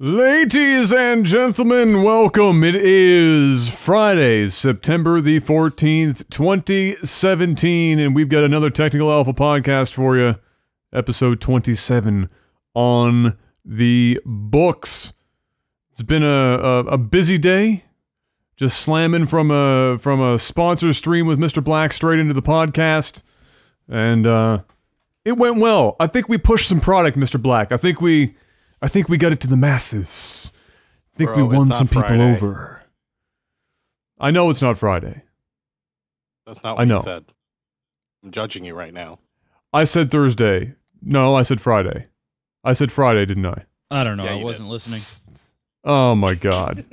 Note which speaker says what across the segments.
Speaker 1: Ladies and gentlemen, welcome. It is Friday, September the 14th, 2017, and we've got another Technical Alpha podcast for you. Episode 27 on the books. It's been a busy day. Just slamming from a sponsor stream with Mr. Black straight into the podcast. And it went well. I think we pushed some product, Mr. Black. I think we got it to the masses. I think we won some people over. I know it's not Friday.
Speaker 2: That's not what you said. I'm judging you right now.
Speaker 1: I said Thursday. No, I said Friday. I said Friday, didn't I?
Speaker 3: I don't know.
Speaker 2: Yeah,
Speaker 3: I wasn't listening.
Speaker 1: Oh my god.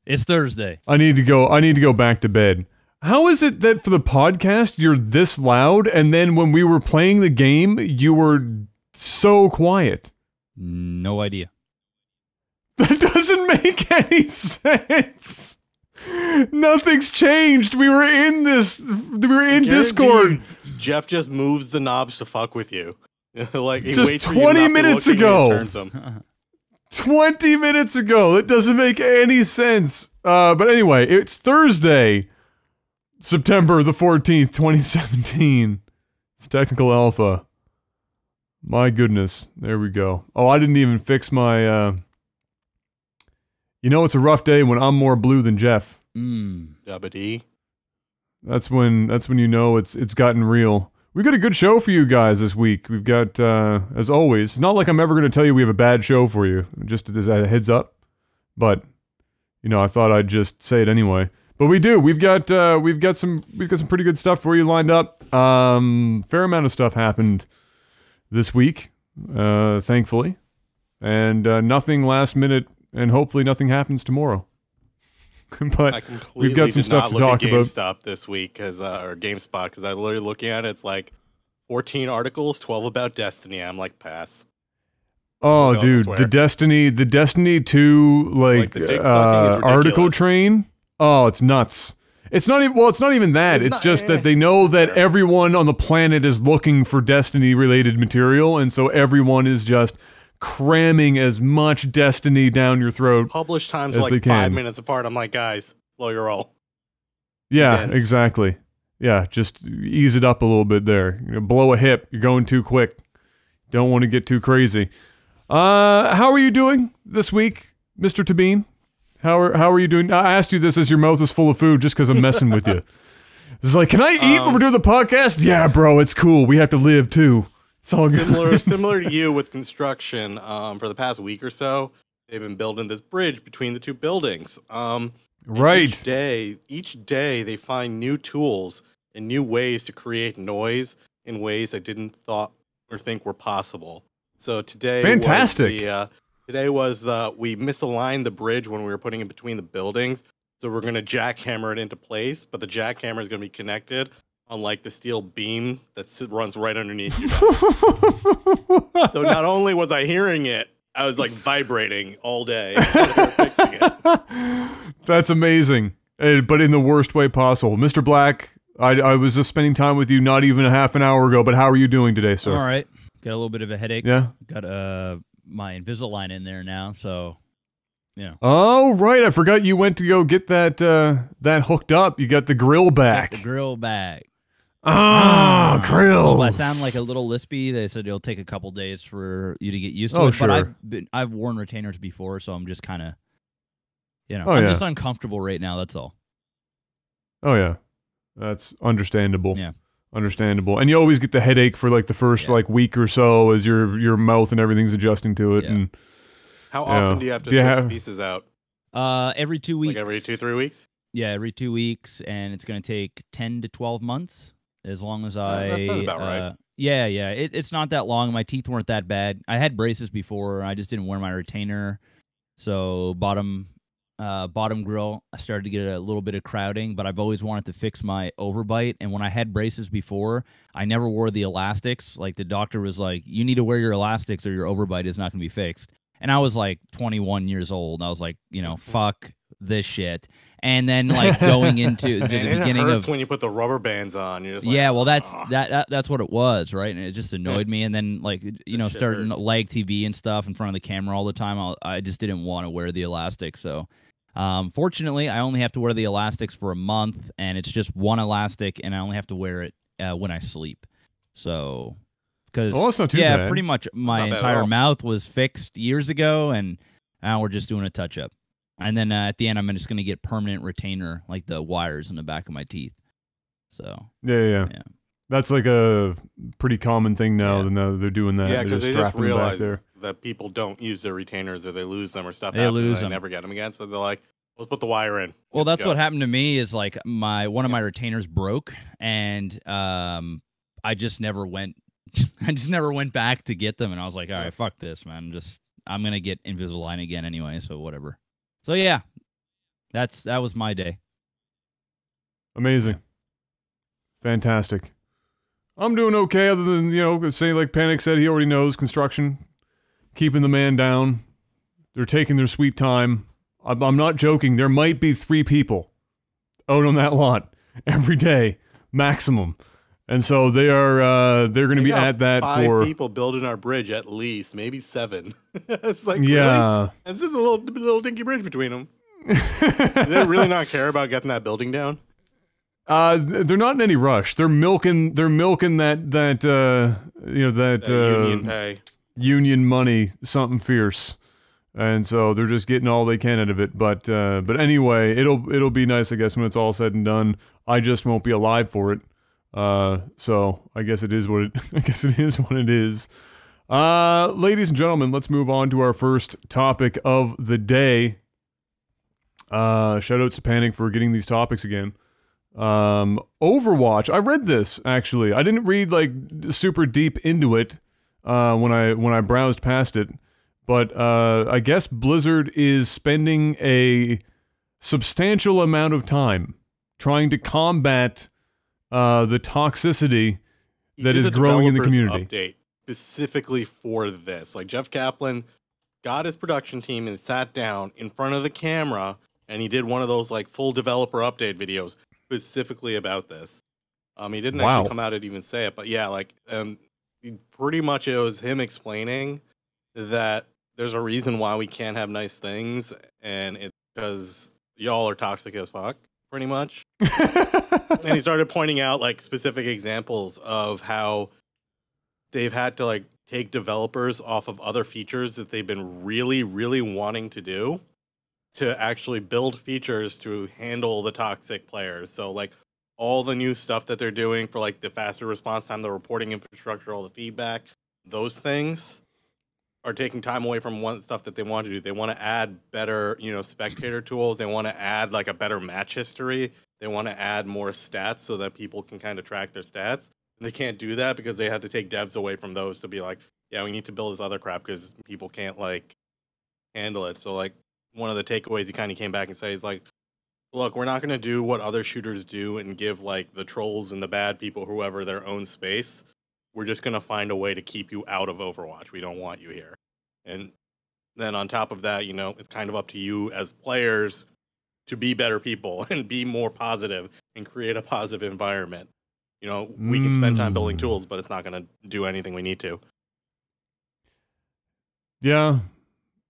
Speaker 3: It's Thursday.
Speaker 1: I need to go back to bed. How is it that for the podcast you're this loud, and then when we were playing the game, you were so quiet?
Speaker 3: No idea.
Speaker 1: That doesn't make any sense. Nothing's changed. We were in Discord.
Speaker 2: Jeff just moves the knobs to fuck with you. Like he
Speaker 1: just
Speaker 2: waits
Speaker 1: 20 minutes ago. 20 minutes ago. That doesn't make any sense. But anyway, it's Thursday, September the 14th, 2017. It's Technical Alpha. My goodness. There we go. Oh, I didn't even fix my, You know it's a rough day when I'm more blue than Jeff.
Speaker 2: Dubbity.
Speaker 1: That's when you know it's gotten real. We got a good show for you guys this week. We've got, as always, it's not like I'm ever going to tell you we have a bad show for you, just as a heads up. But, you know, I thought I'd just say it anyway. But we do. We've got some pretty good stuff for you lined up. Fair amount of stuff happened this week, thankfully, and nothing last minute, and hopefully nothing happens tomorrow. But we've got some stuff to talk about.
Speaker 2: GameStop this week, or GameSpot, because I literally looking at it, it's like 14 articles, 12 about Destiny. I'm like, pass.
Speaker 1: Oh, dude, the Destiny 2 article train. Oh, it's nuts. It's not even, well, it's not even that. It's just that they know that everyone on the planet is looking for Destiny-related material, and so everyone is just cramming as much Destiny down your throat.
Speaker 2: Publish times are like 5 minutes apart. I'm like, guys, slow your roll.
Speaker 1: Yeah, exactly. Yeah, just ease it up a little bit there. You know, blow a hip. You're going too quick. Don't want to get too crazy. How are you doing this week, Mr. Tabin? How are you doing? I asked you this as your mouth is full of food just because I'm messing with you. It's like, can I eat when we're doing the podcast? Yeah, bro, it's cool. We have to live too. It's all good.
Speaker 2: Similar to you with construction. For the past week or so, they've been building this bridge between the two buildings.
Speaker 1: Right.
Speaker 2: Each day they find new tools and new ways to create noise in ways I didn't think were possible. So today,
Speaker 1: fantastic.
Speaker 2: Today was we misaligned the bridge when we were putting it between the buildings. So we're going to jackhammer it into place, but the jackhammer is going to be connected on like the steel beam that runs right underneath you. So not only was I hearing it, I was like vibrating all day.
Speaker 1: That's amazing, but in the worst way possible. Mr. Black, I was just spending time with you not even a half an hour ago, but how are you doing today, sir?
Speaker 3: All right. Got a little bit of a headache.
Speaker 1: Yeah.
Speaker 3: Got my Invisalign in there now, so yeah.
Speaker 1: Oh, right. I forgot you went to go get that that hooked up. You got the grill back.
Speaker 3: Got the grill back.
Speaker 1: Ah, grills.
Speaker 3: So I sound like a little lispy. They said it'll take a couple days for you to get used to it.
Speaker 1: Sure.
Speaker 3: But I've worn retainers before, so I'm just kind of, I'm just uncomfortable right now. That's all.
Speaker 1: Oh yeah, that's understandable.
Speaker 3: Yeah,
Speaker 1: understandable. And you always get the headache for like the first like week or so as your mouth and everything's adjusting to it.
Speaker 3: Yeah.
Speaker 1: And
Speaker 2: how often do you have to switch pieces out?
Speaker 3: Every 2 weeks.
Speaker 2: Like every 2-3 weeks?
Speaker 3: Yeah, every 2 weeks, and it's going to take 10 to 12 months. As long as
Speaker 2: that sounds about right.
Speaker 3: Yeah. It's not that long. My teeth weren't that bad. I had braces before. I just didn't wear my retainer. So bottom grill, I started to get a little bit of crowding, but I've always wanted to fix my overbite. And when I had braces before, I never wore the elastics. Like the doctor was like, you need to wear your elastics or your overbite is not going to be fixed. And I was like 21 years old. I was like, fuck this shit. And then like going into the beginning of
Speaker 2: when you put the rubber bands on, you're just like,
Speaker 3: yeah, well that's what it was, right? And it just annoyed me. And then like starting LAGTV and stuff in front of the camera all the time, I just didn't want to wear the elastics. So fortunately, I only have to wear the elastics for a month, and it's just one elastic, and I only have to wear it when I sleep. So because
Speaker 1: that's not too bad.
Speaker 3: Pretty much my entire mouth was fixed years ago, and now we're just doing a touch up. And then at the end, I'm just going to get permanent retainer, like the wires in the back of my teeth. So
Speaker 1: yeah. That's like a pretty common thing now. Yeah. They're doing that.
Speaker 2: Yeah, because they just realize that people don't use their retainers, or they lose them, or stuff happens, and they never get them again. So they're like, let's put the wire in.
Speaker 3: Well, that's what happened to me. Is like one of my retainers broke, and I just never went. I just never went back to get them, and I was like, all right, fuck this, man. I'm gonna get Invisalign again anyway, so whatever. So yeah, that was my day.
Speaker 1: Amazing. Fantastic. I'm doing okay, other than, saying like Panic said, he already knows construction, keeping the man down. They're taking their sweet time. I'm not joking. There might be 3 people out on that lot every day, maximum. And so they're going to be at that
Speaker 2: 5 people building our bridge at least, maybe 7. It's like,
Speaker 1: yeah.
Speaker 2: Really? And it's just a little dinky bridge between them. Do they really not care about getting that building down?
Speaker 1: They're not in any rush. They're milking that union
Speaker 2: pay,
Speaker 1: union money, something fierce. And so they're just getting all they can out of it. But anyway, it'll be nice, I guess, when it's all said and done. I just won't be alive for it. So I guess it is what it is. Ladies and gentlemen, let's move on to our first topic of the day. Shout out to Panic for getting these topics again. Overwatch. I read this, actually. I didn't read like super deep into it when I browsed past it, but I guess Blizzard is spending a substantial amount of time trying to combat the toxicity that is growing in the community.
Speaker 2: Update specifically for this. Like Jeff Kaplan got his production team and sat down in front of the camera, and he did one of those like full developer update videos specifically about this. He didn't actually come out and even say it, but yeah, like pretty much it was him explaining that there's a reason why we can't have nice things, and it's because y'all are toxic as fuck, pretty much. And he started pointing out like specific examples of how they've had to like take developers off of other features that they've been really, really wanting to do to actually build features to handle the toxic players. So like all the new stuff that they're doing for like the faster response time, the reporting infrastructure, all the feedback, those things are taking time away from one stuff that they want to do. They want to add better, spectator tools. They want to add like a better match history. They want to add more stats so that people can kind of track their stats. And they can't do that because they have to take devs away from those to be like, yeah, we need to build this other crap because people can't like handle it. So like one of the takeaways he kind of came back and said is like, look, we're not going to do what other shooters do and give like the trolls and the bad people, whoever, their own space. We're just going to find a way to keep you out of Overwatch. We don't want you here. And then on top of that, you know, it's kind of up to you as players to be better people and be more positive and create a positive environment. You know, we can spend time building tools, but it's not going to do anything we need to.
Speaker 1: Yeah.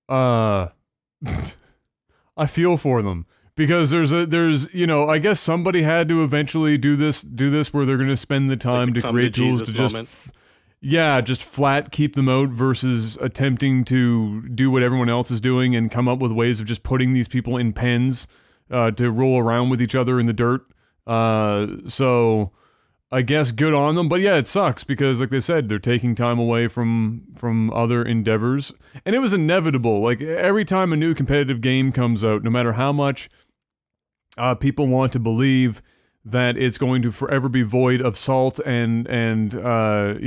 Speaker 1: I feel for them. Because there's you know, I guess somebody had to eventually do this where they're going to spend the time to create tools to just just flat keep them out versus attempting to do what everyone else is doing and come up with ways of just putting these people in pens to roll around with each other in the dirt. So I guess good on them, but yeah, it sucks because like they said, they're taking time away from other endeavors, and it was inevitable. Like every time a new competitive game comes out, no matter how much people want to believe that it's going to forever be void of salt and you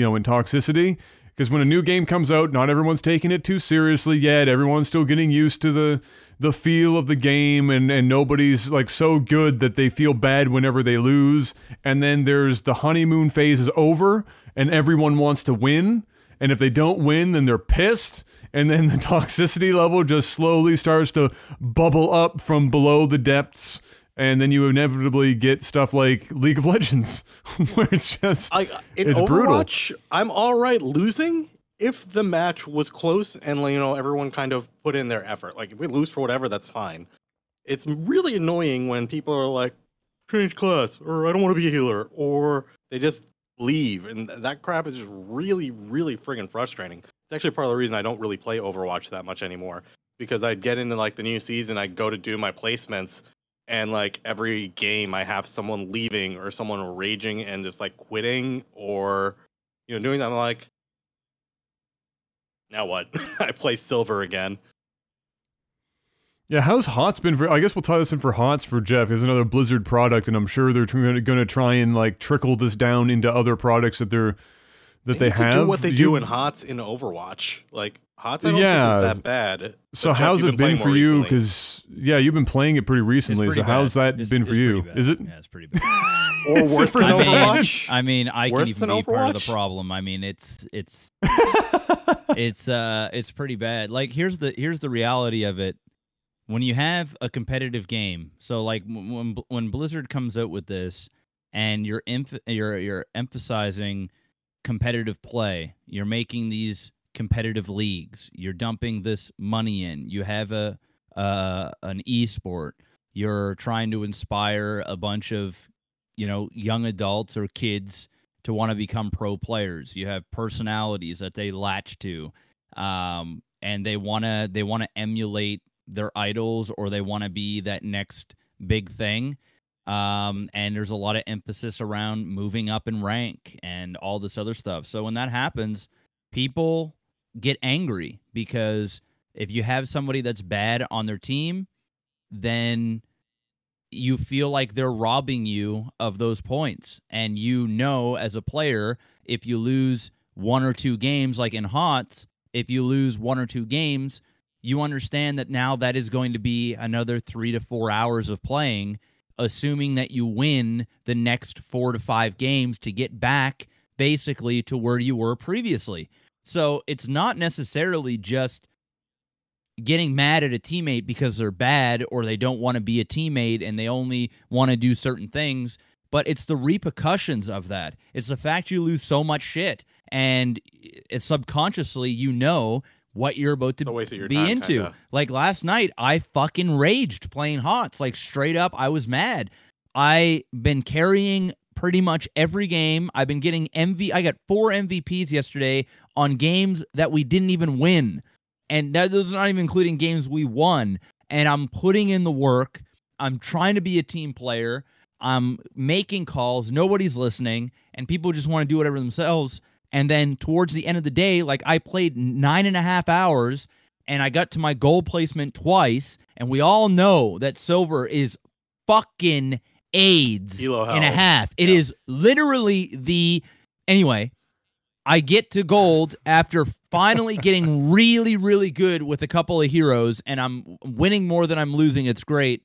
Speaker 1: know, and toxicity. Because when a new game comes out, not everyone's taking it too seriously yet. Everyone's still getting used to the feel of the game, and nobody's like so good that they feel bad whenever they lose. And then there's the honeymoon phase is over, and everyone wants to win. And if they don't win, then they're pissed. And then the toxicity level just slowly starts to bubble up from below the depths. And then you inevitably get stuff like League of Legends, where it's just, it's
Speaker 2: Overwatch,
Speaker 1: brutal.
Speaker 2: I'm all right losing if the match was close and, you know, everyone kind of put in their effort. Like, if we lose for whatever, that's fine. It's really annoying when people are like, change class, or I don't want to be a healer, or they just leave. And that crap is just really, really friggin' frustrating. It's actually part of the reason I don't really play Overwatch that much anymore, because I'd get into, like, the new season, I'd go to do my placements, and like every game I have someone leaving or someone raging and just like quitting or, you know, doing that. I'm like, now what? I play silver again.
Speaker 1: Yeah, how's HOTS been for, I guess we'll tie this in for HOTS for Jeff. It's another Blizzard product, and I'm sure they're going to try and like trickle this down into other products that they have.
Speaker 2: Do what they do in HOTS in Overwatch. Like, HOTS, I don't think is that bad.
Speaker 1: So how's it been for you? Because, yeah, you've been playing it pretty recently. So how's that been for you? Is it?
Speaker 3: Yeah, it's pretty bad.
Speaker 2: Or worse than Overwatch?
Speaker 3: I mean, I can even be part of the problem. I mean, it's pretty bad. Like, here's the reality of it. When you have a competitive game, so like when Blizzard comes out with this, and you're emphasizing competitive play, you're making these competitive leagues, you're dumping this money in, you have an esport, you're trying to inspire a bunch of, you know, young adults or kids to want to become pro players. You have personalities that they latch to, and they want to emulate their idols, or they want to be that next big thing. And there's a lot of emphasis around moving up in rank and all this other stuff. So when that happens, people get angry, because if you have somebody that's bad on their team, then you feel like they're robbing you of those points. And you know, as a player, if you lose 1 or 2 games, like in HOTS, if you lose 1 or 2 games, you understand that now that is going to be another 3 to 4 hours of playing, assuming that you win the next 4 to 5 games to get back basically to where you were previously. So it's not necessarily just getting mad at a teammate because they're bad or they don't want to be a teammate and they only want to do certain things, but it's the repercussions of that. It's the fact you lose so much shit, and it's subconsciously you know what you're about to be into. Kinda. Like last night, I fucking raged playing HOTS. Like straight up, I was mad. I've been carrying pretty much every game. I've been getting I got 4 MVPs yesterday on games that we didn't even win. And those are not even including games we won. And I'm putting in the work. I'm trying to be a team player. I'm making calls. Nobody's listening. And people just want to do whatever themselves. And then towards the end of the day, like I played 9.5 hours and I got to my goal placement twice. And we all know that silver is fucking AIDS and a half. It is literally the... Anyway, I get to gold after finally getting really, really good with a couple of heroes, and I'm winning more than I'm losing. It's great.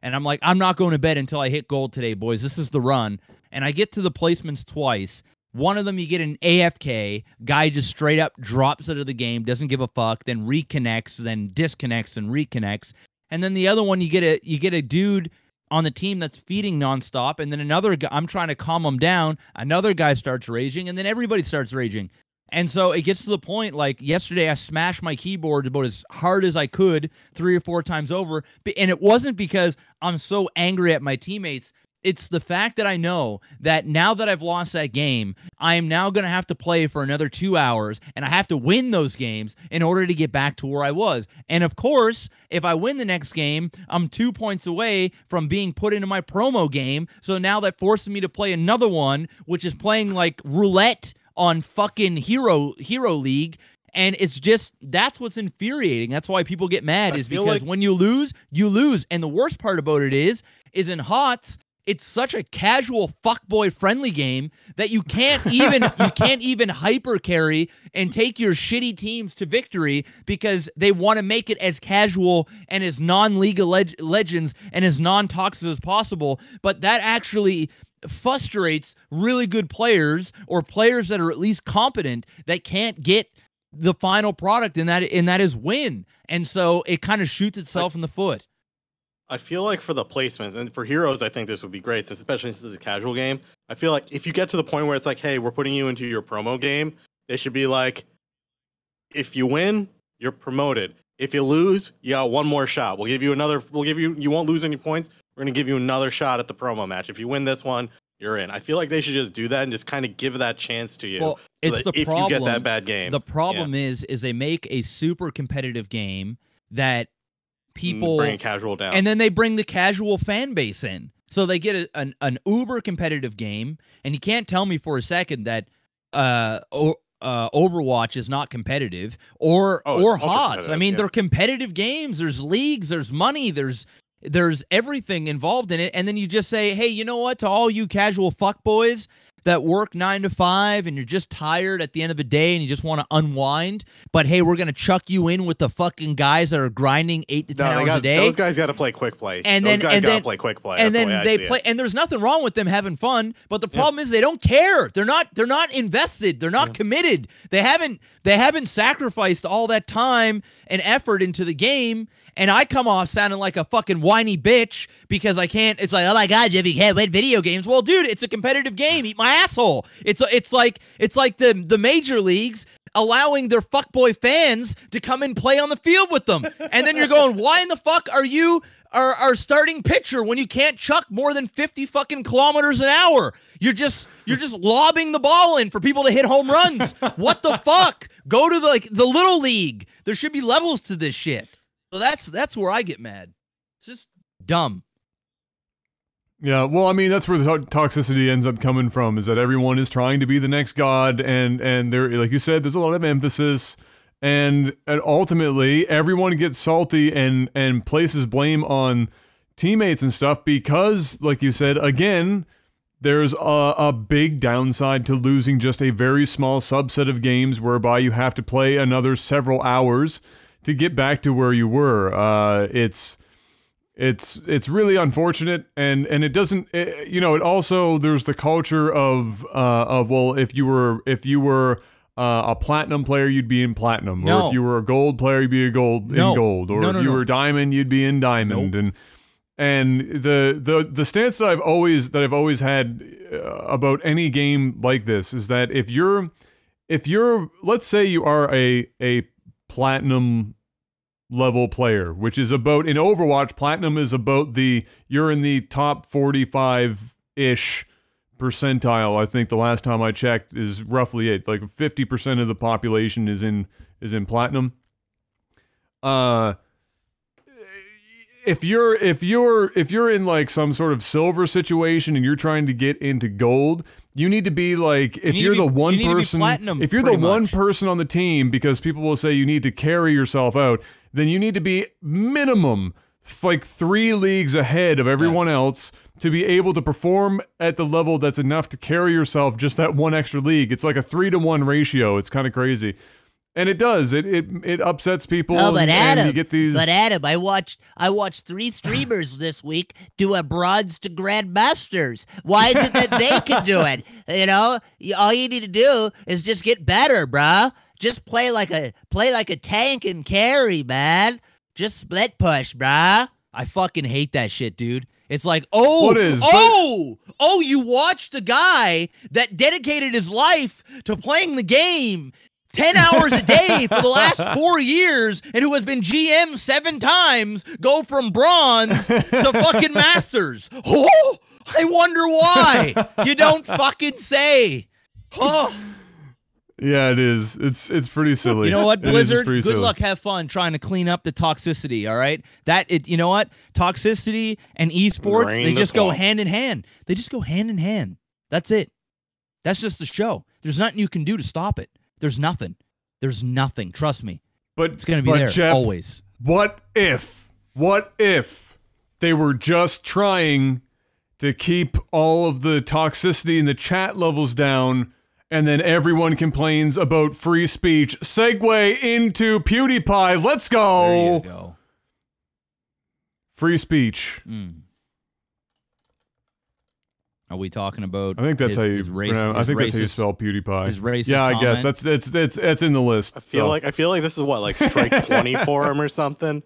Speaker 3: And I'm like, I'm not going to bed until I hit gold today, boys. This is the run. And I get to the placements twice. One of them, you get an AFK. Guy just straight up drops out of the game, doesn't give a fuck, then reconnects, then disconnects and reconnects. And then the other one, you get a dude on the team that's feeding nonstop, and then another guy, I'm trying to calm him down. Another guy starts raging, and then everybody starts raging. And so it gets to the point, like yesterday, I smashed my keyboard about as hard as I could 3 or 4 times over. And it wasn't because I'm so angry at my teammates. It's the fact that I know that now that I've lost that game, I am now going to have to play for another 2 hours, and I have to win those games in order to get back to where I was. And of course, if I win the next game, I'm 2 points away from being put into my promo game. So now that forces me to play another one, which is playing like roulette on fucking Hero League. And it's just, that's what's infuriating. That's why people get mad, is because when you lose, you lose. And the worst part about it is in HOTS, it's such a casual fuckboy friendly game that you can't even hyper carry and take your shitty teams to victory, because they want to make it as casual and as non-League of Legends and as non-toxic as possible. But that actually frustrates really good players, or players that are at least competent, that can't get the final product, and that is win. And so it kind of shoots itself in the foot.
Speaker 2: I feel like for the placements and for heroes, I think this would be great, especially since it's a casual game. I feel like if you get to the point where it's like, hey, we're putting you into your promo game, they should be like, if you win, you're promoted. If you lose, you got one more shot. You won't lose any points. We're going to give you another shot at the promo match. If you win this one, you're in. I feel like they should just do that and just kind of give that chance to you.
Speaker 3: Well, it's the problem.
Speaker 2: If you get that bad game.
Speaker 3: The problem is they make a super competitive game that people
Speaker 2: bring casual down,
Speaker 3: and then they bring the casual fan base in. So they get an uber competitive game, and you can't tell me for a second that Overwatch is not competitive, or HOTS. I mean, they're competitive games. There's leagues, there's money, there's everything involved in it. And then you just say, hey, you know what, to all you casual fuckboys that work 9 to 5 and you're just tired at the end of the day and you just want to unwind, but hey, we're going to chuck you in with the fucking guys that are grinding 8 to 10 hours a day.
Speaker 2: Those guys got to play quick play.
Speaker 3: And
Speaker 2: those
Speaker 3: then
Speaker 2: guys got to play quick play.
Speaker 3: And then they play, and there's nothing wrong with them having fun, but the problem is they don't care. They're not invested. They're not committed. They haven't sacrificed all that time and effort into the game. And I come off sounding like a fucking whiny bitch because I can't. It's like, oh my god, Jeff, you can't win video games. Well, dude, it's a competitive game. Eat my asshole. It's like the major leagues allowing their fuckboy fans to come and play on the field with them. And then you're going, why in the fuck are you our starting pitcher when you can't chuck more than 50 fucking kilometers an hour? You're just lobbing the ball in for people to hit home runs. What the fuck? Go to the little league. There should be levels to this shit. So that's where I get mad. It's just dumb.
Speaker 1: Yeah, well, I mean, that's where the toxicity ends up coming from, is that everyone is trying to be the next god, and there, like you said, there's a lot of emphasis, and ultimately everyone gets salty and places blame on teammates and stuff because, like you said, again, there's a big downside to losing just a very small subset of games whereby you have to play another several hours to get back to where you were. It's really unfortunate, and it doesn't, you know, it also, there's the culture of well, if you were a platinum player, you'd be in platinum, or if you were a gold player, you'd be in gold, or if you were diamond, you'd be in diamond. And the stance that I've always had about any game like this is that if you're let's say you are a platinum level player, which is about, in Overwatch, platinum is about you're in the top 45-ish percentile. I think the last time I checked is roughly it. Like 50% of the population is in platinum. If you're in like some sort of silver situation and you're trying to get into gold, you need to be like, if you're the one person on the team, because people will say you need to carry yourself out, then you need to be minimum like 3 leagues ahead of everyone else to be able to perform at the level that's enough to carry yourself just that one extra league. It's like a 3-to-1 ratio. It's kind of crazy. And it does. It upsets people.
Speaker 4: Oh, but Adam,
Speaker 1: and you get these...
Speaker 4: I watched 3 streamers this week do a bronze to grandmasters. Why is it that they can do it? You know, all you need to do is just get better, bruh. Just play like a tank and carry, man. Just split push, bruh.
Speaker 3: I fucking hate that shit, dude. It's like, you watched a guy that dedicated his life to playing the game 10 hours a day for the last 4 years and who has been GM 7 times go from bronze to fucking masters. Oh, I wonder why. You don't fucking say. Oh.
Speaker 1: Yeah, it is. It's pretty silly.
Speaker 3: You know what, Blizzard? Good
Speaker 1: silly.
Speaker 3: luck. Have fun trying to clean up the toxicity. All right, you know what? Toxicity and esports, they just go hand in hand. They just go hand in hand. That's it. That's just the show. There's nothing you can do to stop it. There's nothing. There's nothing. Trust me.
Speaker 1: But
Speaker 3: it's gonna be there,
Speaker 1: Jeff,
Speaker 3: always.
Speaker 1: What if they were just trying to keep all of the toxicity and the chat levels down? And then everyone complains about free speech. Segue into PewDiePie. Let's go.
Speaker 3: There you go.
Speaker 1: Free speech.
Speaker 3: Are we talking about?
Speaker 1: I think that's how you. I think that's how you spell PewDiePie.
Speaker 3: His racist
Speaker 1: yeah, I
Speaker 3: comment?
Speaker 1: guess that's in the list.
Speaker 2: I feel like this is what, like strike 20 for him or something.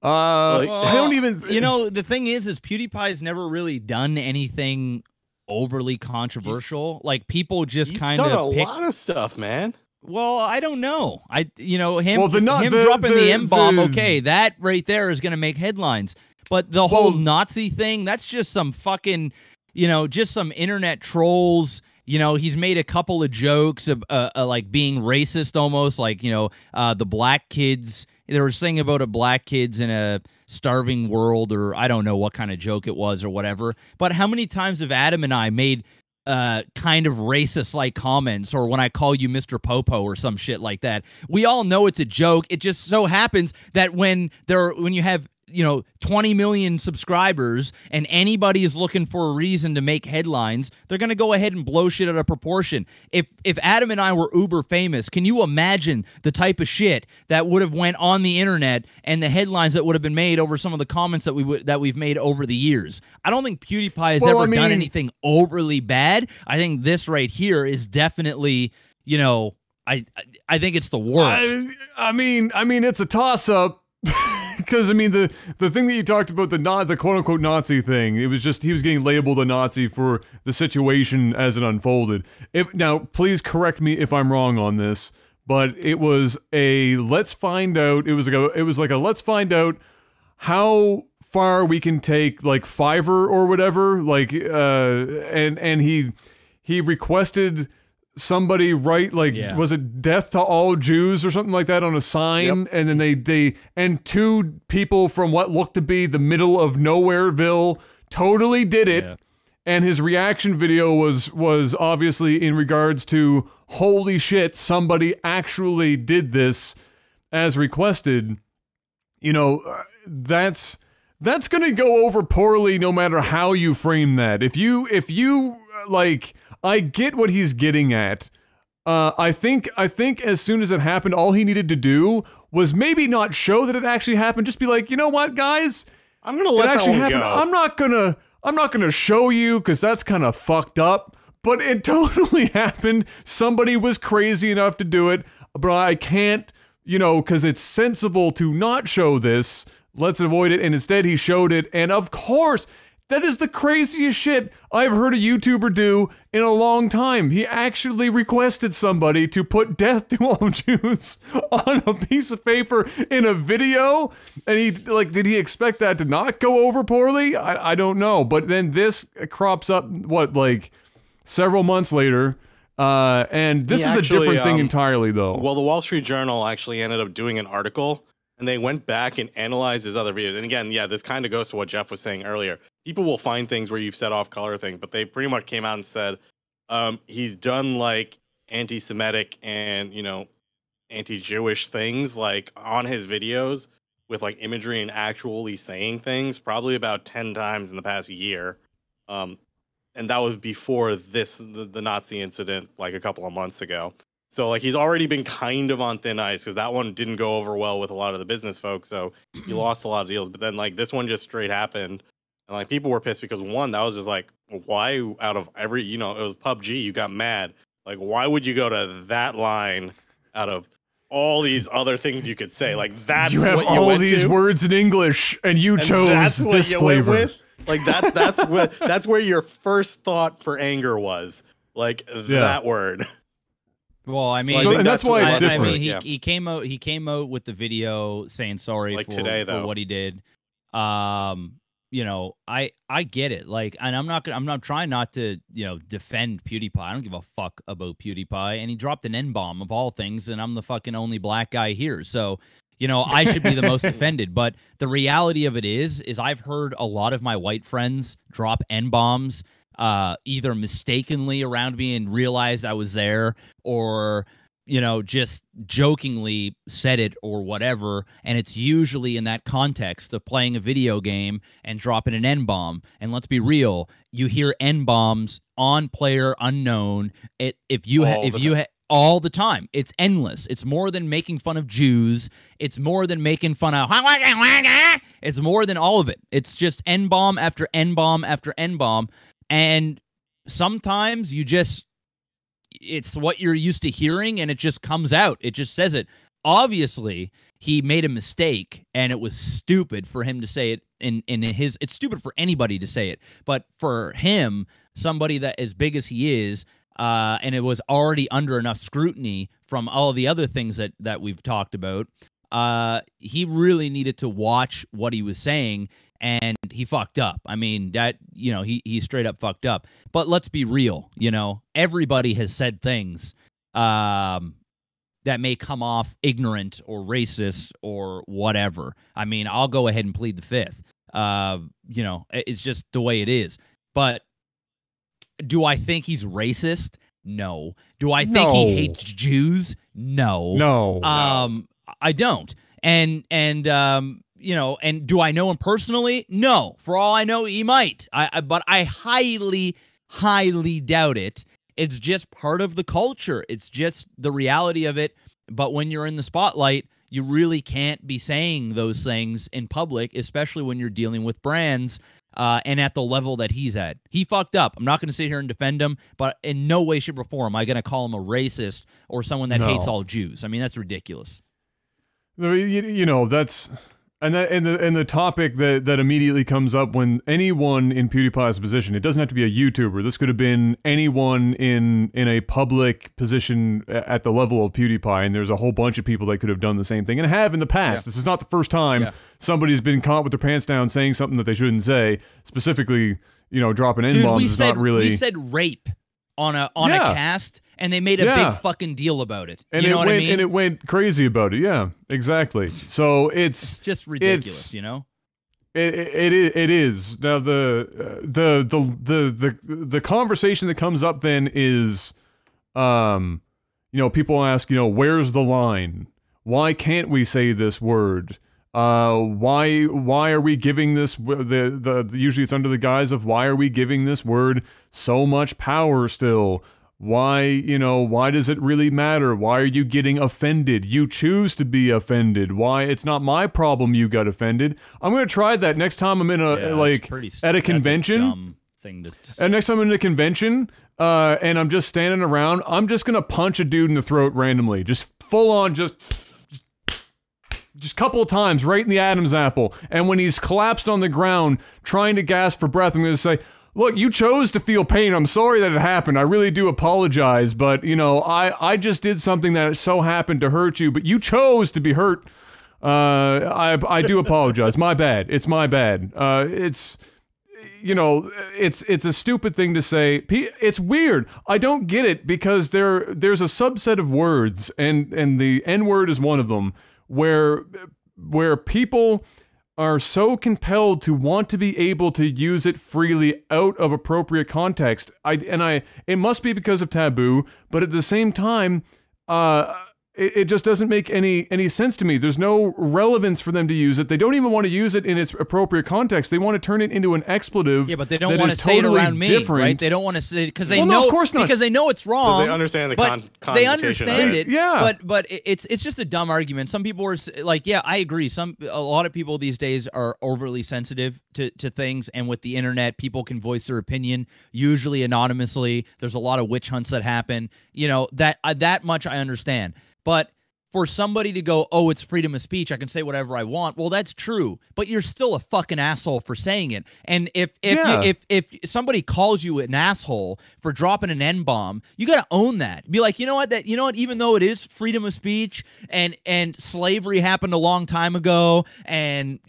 Speaker 1: I don't even.
Speaker 3: You know, the thing is PewDiePie's never really done anything overly controversial. Like people just kind of
Speaker 2: done a lot of stuff, man.
Speaker 3: Well, I don't know. Him
Speaker 1: dropping
Speaker 3: the M-bomb. Okay, that right there is going to make headlines. But the whole Nazi thing, that's just some fucking, just some internet trolls. He's made a couple of jokes of like being racist almost, like, the black kids. There was saying about a black kids in a starving world, or I don't know what kind of joke it was or whatever. But how many times have Adam and I made kind of racist-like comments, or when I call you Mr. Popo or some shit like that? We all know it's a joke. It just so happens that when you have 20 million subscribers and anybody is looking for a reason to make headlines, they're going to go ahead and blow shit out of proportion. If Adam and I were uber famous, can you imagine the type of shit that would have went on the internet and the headlines that would have been made over some of the comments that we've made over the years? I don't think PewDiePie has ever done anything overly bad. I think this right here is definitely, I think it's the worst.
Speaker 1: I mean it's a toss-up. Because, the thing that you talked about, the quote-unquote Nazi thing, it was just he was getting labeled a Nazi for the situation as it unfolded. Now, please correct me if I'm wrong on this, but it was a let's find out, it was like a let's find out how far we can take, like, Fiverr or whatever, like, and he requested somebody write, like, was it death to all Jews or something like that on a sign? Yep. And then they 2 people from what looked to be the middle of Nowhereville totally did it. Yeah. And his reaction video was obviously in regards to, holy shit, somebody actually did this as requested. That's gonna go over poorly no matter how you frame that. If you like, I get what he's getting at. I think as soon as it happened, all he needed to do was maybe not show that it actually happened. Just be like, you know what, guys?
Speaker 2: I'm gonna let that one go.
Speaker 1: I'm not gonna show you because that's kind of fucked up. But it totally happened. Somebody was crazy enough to do it. But I can't, because it's sensible to not show this. Let's avoid it. And instead, he showed it. And of course, that is the craziest shit I've heard a YouTuber do in a long time. He actually requested somebody to put death to all Jews on a piece of paper in a video. And did he expect that to not go over poorly? I don't know. But then this crops up, several months later. And this is a different thing entirely, though.
Speaker 2: Well, the Wall Street Journal actually ended up doing an article, and they went back and analyzed his other videos. And again, this kind of goes to what Jeff was saying earlier. People will find things where you've set off color things, but they pretty much came out and said he's done like anti-Semitic and anti-Jewish things like on his videos, with like imagery and actually saying things probably about 10 times in the past year. And that was before the Nazi incident like a couple of months ago. So like he's already been kind of on thin ice because that one didn't go over well with a lot of the business folks. So he lost a lot of deals. But then like this one just straight happened. And like people were pissed because one, that was just like, why out of every, you know, it was PUBG, you got mad. Like, why would you go to that line out of all these other things you could say? Like that's
Speaker 1: you have
Speaker 2: what you
Speaker 1: all
Speaker 2: went
Speaker 1: these
Speaker 2: to?
Speaker 1: words in English and you chose
Speaker 2: That's what
Speaker 1: this
Speaker 2: you
Speaker 1: flavor.
Speaker 2: went with? Like that's where your first thought for anger was. Like that word.
Speaker 3: Well, I mean,
Speaker 1: So, and that's why it's
Speaker 3: I
Speaker 1: different.
Speaker 3: mean, he came out with the video saying sorry
Speaker 2: Like
Speaker 3: for,
Speaker 2: today,
Speaker 3: for
Speaker 2: though.
Speaker 3: what he did. You know, I get it. Like, and I'm trying not to, you know, defend PewDiePie. I don't give a fuck about PewDiePie. And he dropped an N-bomb of all things, and I'm the fucking only black guy here. So, you know, I should be the most offended. But the reality of it is I've heard a lot of my white friends drop N-bombs either mistakenly around me and realized I was there, or, you know, just jokingly said it or whatever. And it's usually in that context of playing a video game and dropping an N-bomb. And let's be real, you hear N-bombs on player unknown. All the time. It's endless. It's more than making fun of Jews. It's more than making fun of. It's more than all of it. It's just N-bomb after N-bomb after N-bomb. And sometimes it's what you're used to hearing, and it just comes out. It just says it. Obviously, he made a mistake, and it was stupid for him to say it it's stupid for anybody to say it. But for him, somebody that as big as he is, and it was already under enough scrutiny from all the other things that we've talked about, he really needed to watch what he was saying, and he fucked up. I mean, that, you know, he straight up fucked up. But let's be real, you know, everybody has said things that may come off ignorant or racist or whatever. I mean, I'll go ahead and plead the fifth. You know, it's just the way it is. But do I think he's racist? No. Do I think he hates Jews? No.
Speaker 1: No.
Speaker 3: I don't. And you know, and do I know him personally? No. For all I know, he might. But I highly, highly doubt it. It's just part of the culture. It's just the reality of it. But when you're in the spotlight, you really can't be saying those things in public, especially when you're dealing with brands and at the level that he's at. He fucked up. I'm not going to sit here and defend him, but in no way, shape, or form am I going to call him a racist or someone that hates all Jews. I mean, that's ridiculous.
Speaker 1: You know, that's and the topic that immediately comes up when anyone in PewDiePie's position, it doesn't have to be a YouTuber. This could have been anyone in a public position at the level of PewDiePie, and there's a whole bunch of people that could have done the same thing and have in the past. Yeah. This is not the first time somebody's been caught with their pants down saying something that they shouldn't say. Specifically, you know, dropping N-bombs is not really.
Speaker 3: We said rape on a cast, and they made a big fucking deal about it.
Speaker 1: And
Speaker 3: you know what I mean?
Speaker 1: And it went crazy about it. Yeah, exactly. So it's
Speaker 3: just ridiculous, you know.
Speaker 1: It is now the conversation that comes up then is, you know, people ask, you know, where's the line? Why can't we say this word? Why are we giving this usually it's under the guise of why are we giving this word so much power still? Why, you know, why does it really matter? Why are you getting offended? You choose to be offended. Why? It's not my problem you got offended. I'm going to try that next time I'm in at a convention.
Speaker 3: That's a dumb thing to
Speaker 1: and next time I'm in a convention, and I'm just standing around, I'm just going to punch a dude in the throat randomly. Just full on, just a couple of times right in the Adam's apple. And when he's collapsed on the ground trying to gasp for breath, I'm going to say, look, you chose to feel pain. I'm sorry that it happened. I really do apologize. But, you know, I just did something that so happened to hurt you, but you chose to be hurt. I do apologize. My bad. It's my bad. It's, you know, it's a stupid thing to say. It's weird. I don't get it because there's a subset of words, and the N-word is one of them, where people are so compelled to want to be able to use it freely out of appropriate context. It must be because of taboo, but at the same time, it just doesn't make any sense to me. There's no relevance for them to use it. They don't even want to use it in its appropriate context. They want to turn it into an expletive.
Speaker 3: Yeah, but they don't want to say it around me, right? They don't want to say because they know,
Speaker 1: of course not.
Speaker 3: Because they know it's wrong.
Speaker 2: They understand the connotation.
Speaker 3: They understand it.
Speaker 1: Yeah,
Speaker 3: but it's just a dumb argument. Some people are like, yeah, I agree. A lot of people these days are overly sensitive to things, and with the internet, people can voice their opinion, usually anonymously. There's a lot of witch hunts that happen. You know, that much I understand. But for somebody to go, oh, it's freedom of speech, I can say whatever I want. Well, that's true, but you're still a fucking asshole for saying it. And if somebody calls you an asshole for dropping an N-bomb, you got to own that. Be like, you know what? Even though it is freedom of speech and slavery happened a long time ago, and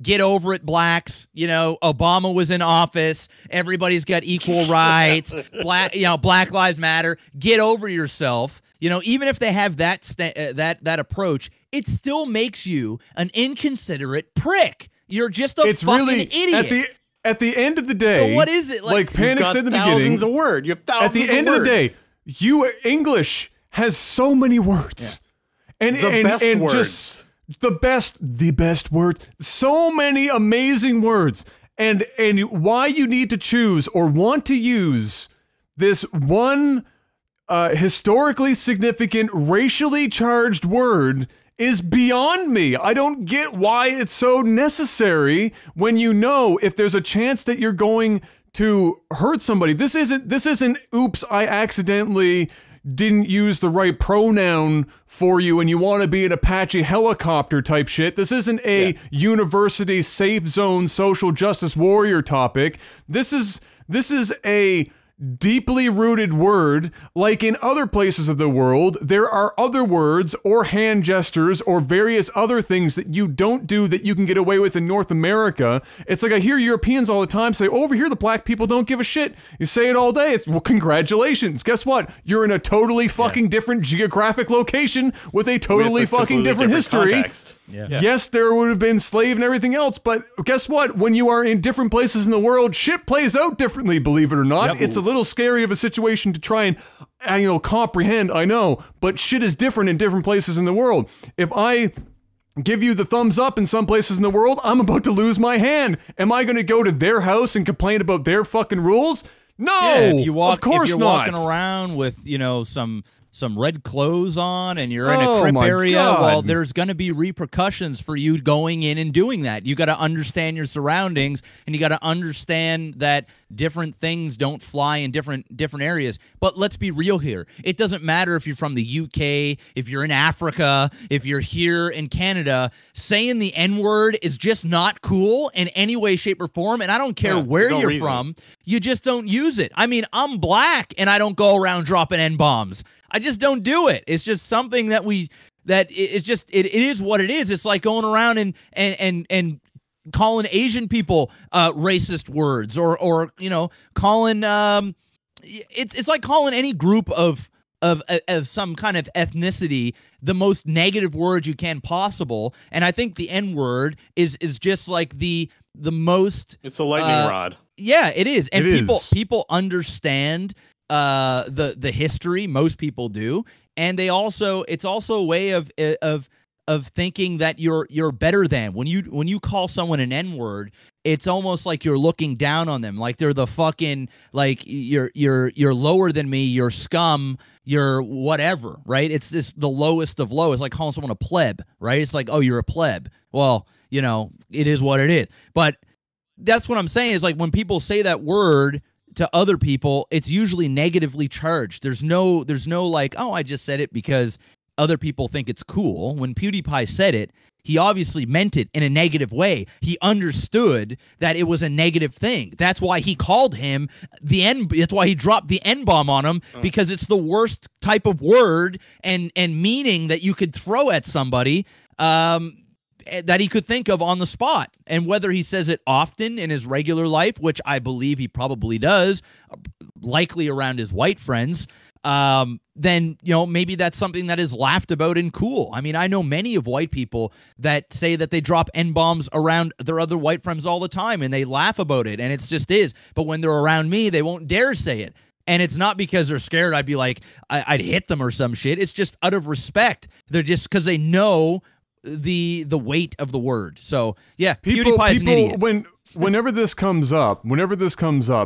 Speaker 3: get over it, blacks. Obama was in office. Everybody's got equal rights. Black Lives Matter. Get over yourself. Even if they have that approach, it still makes you an inconsiderate prick. You're just a fucking idiot.
Speaker 1: At the end of the day,
Speaker 3: so what is it
Speaker 1: like Panic said in the beginning?
Speaker 2: Thousands of words. You have thousands.
Speaker 1: At the end of the day, English has so many words, and just the best words. So many amazing words, and why you need to choose or want to use this one historically significant, racially charged word is beyond me. I don't get why it's so necessary when if there's a chance that you're going to hurt somebody. This isn't oops, I accidentally didn't use the right pronoun for you and you want to be an Apache helicopter type shit. This isn't a university safe zone social justice warrior topic. This is a deeply rooted word. Like in other places of the world, there are other words or hand gestures or various other things that you don't do that you can get away with in North America. It's like I hear Europeans all the time say, over here the black people don't give a shit. You say it all day. It's, well, congratulations. Guess what? You're in a totally fucking different geographic location with a totally fucking different history.
Speaker 2: Context.
Speaker 3: Yeah.
Speaker 1: Yes, there would have been slave and everything else, but guess what? When you are in different places in the world, shit plays out differently, believe it or not. Yep. It's a little scary of a situation to try and comprehend, I know, but shit is different in different places in the world. If I give you the thumbs up in some places in the world, I'm about to lose my hand. Am I going to go to their house and complain about their fucking rules? No, of course not.
Speaker 3: Walking around with, some red clothes on and you're in a crip area, well, there's going to be repercussions for you going in and doing that. You got to understand your surroundings, and you got to understand that different things don't fly in different areas. But let's be real here. It doesn't matter if you're from the UK, if you're in Africa, if you're here in Canada. Saying the N-word is just not cool in any way, shape, or form, and I don't care where you're from. You just don't use it. I mean, I'm black, and I don't go around dropping N-bombs. I just don't do it. It's just something that it is what it is. It's like going around and calling Asian people racist words or calling it's like calling any group of some kind of ethnicity the most negative word you can possible. And I think the N-word is just like the most.
Speaker 2: It's a lightning rod.
Speaker 3: Yeah, it is. And people understand the history. Most people do, and it's also a way of thinking that you're better than. When you call someone an N-word, it's almost like you're looking down on them, like they're the fucking, like you're lower than me, you're scum, you're whatever, right? It's the lowest of low. It's like calling someone a pleb, right? It's like, oh, you're a pleb. Well, it is what it is. But that's what I'm saying is, like, when people say that word to other people, it's usually negatively charged. There's no like, oh, I just said it because other people think it's cool. When PewDiePie said it, he obviously meant it in a negative way. He understood that it was a negative thing. That's why he called him that's why he dropped the N-bomb on him, because it's the worst type of word and meaning that you could throw at somebody that he could think of on the spot. And whether he says it often in his regular life, which I believe he probably does, likely around his white friends, then, maybe that's something that is laughed about and cool. I mean, I know many of white people that say that they drop N-bombs around their other white friends all the time, and they laugh about it, and it's just is. But when they're around me, they won't dare say it. And it's not because they're scared. I'd be like, I'd hit them or some shit. It's just out of respect. They're just because they know the weight of the word. So yeah, PewDiePie's an idiot.
Speaker 1: Whenever this comes up,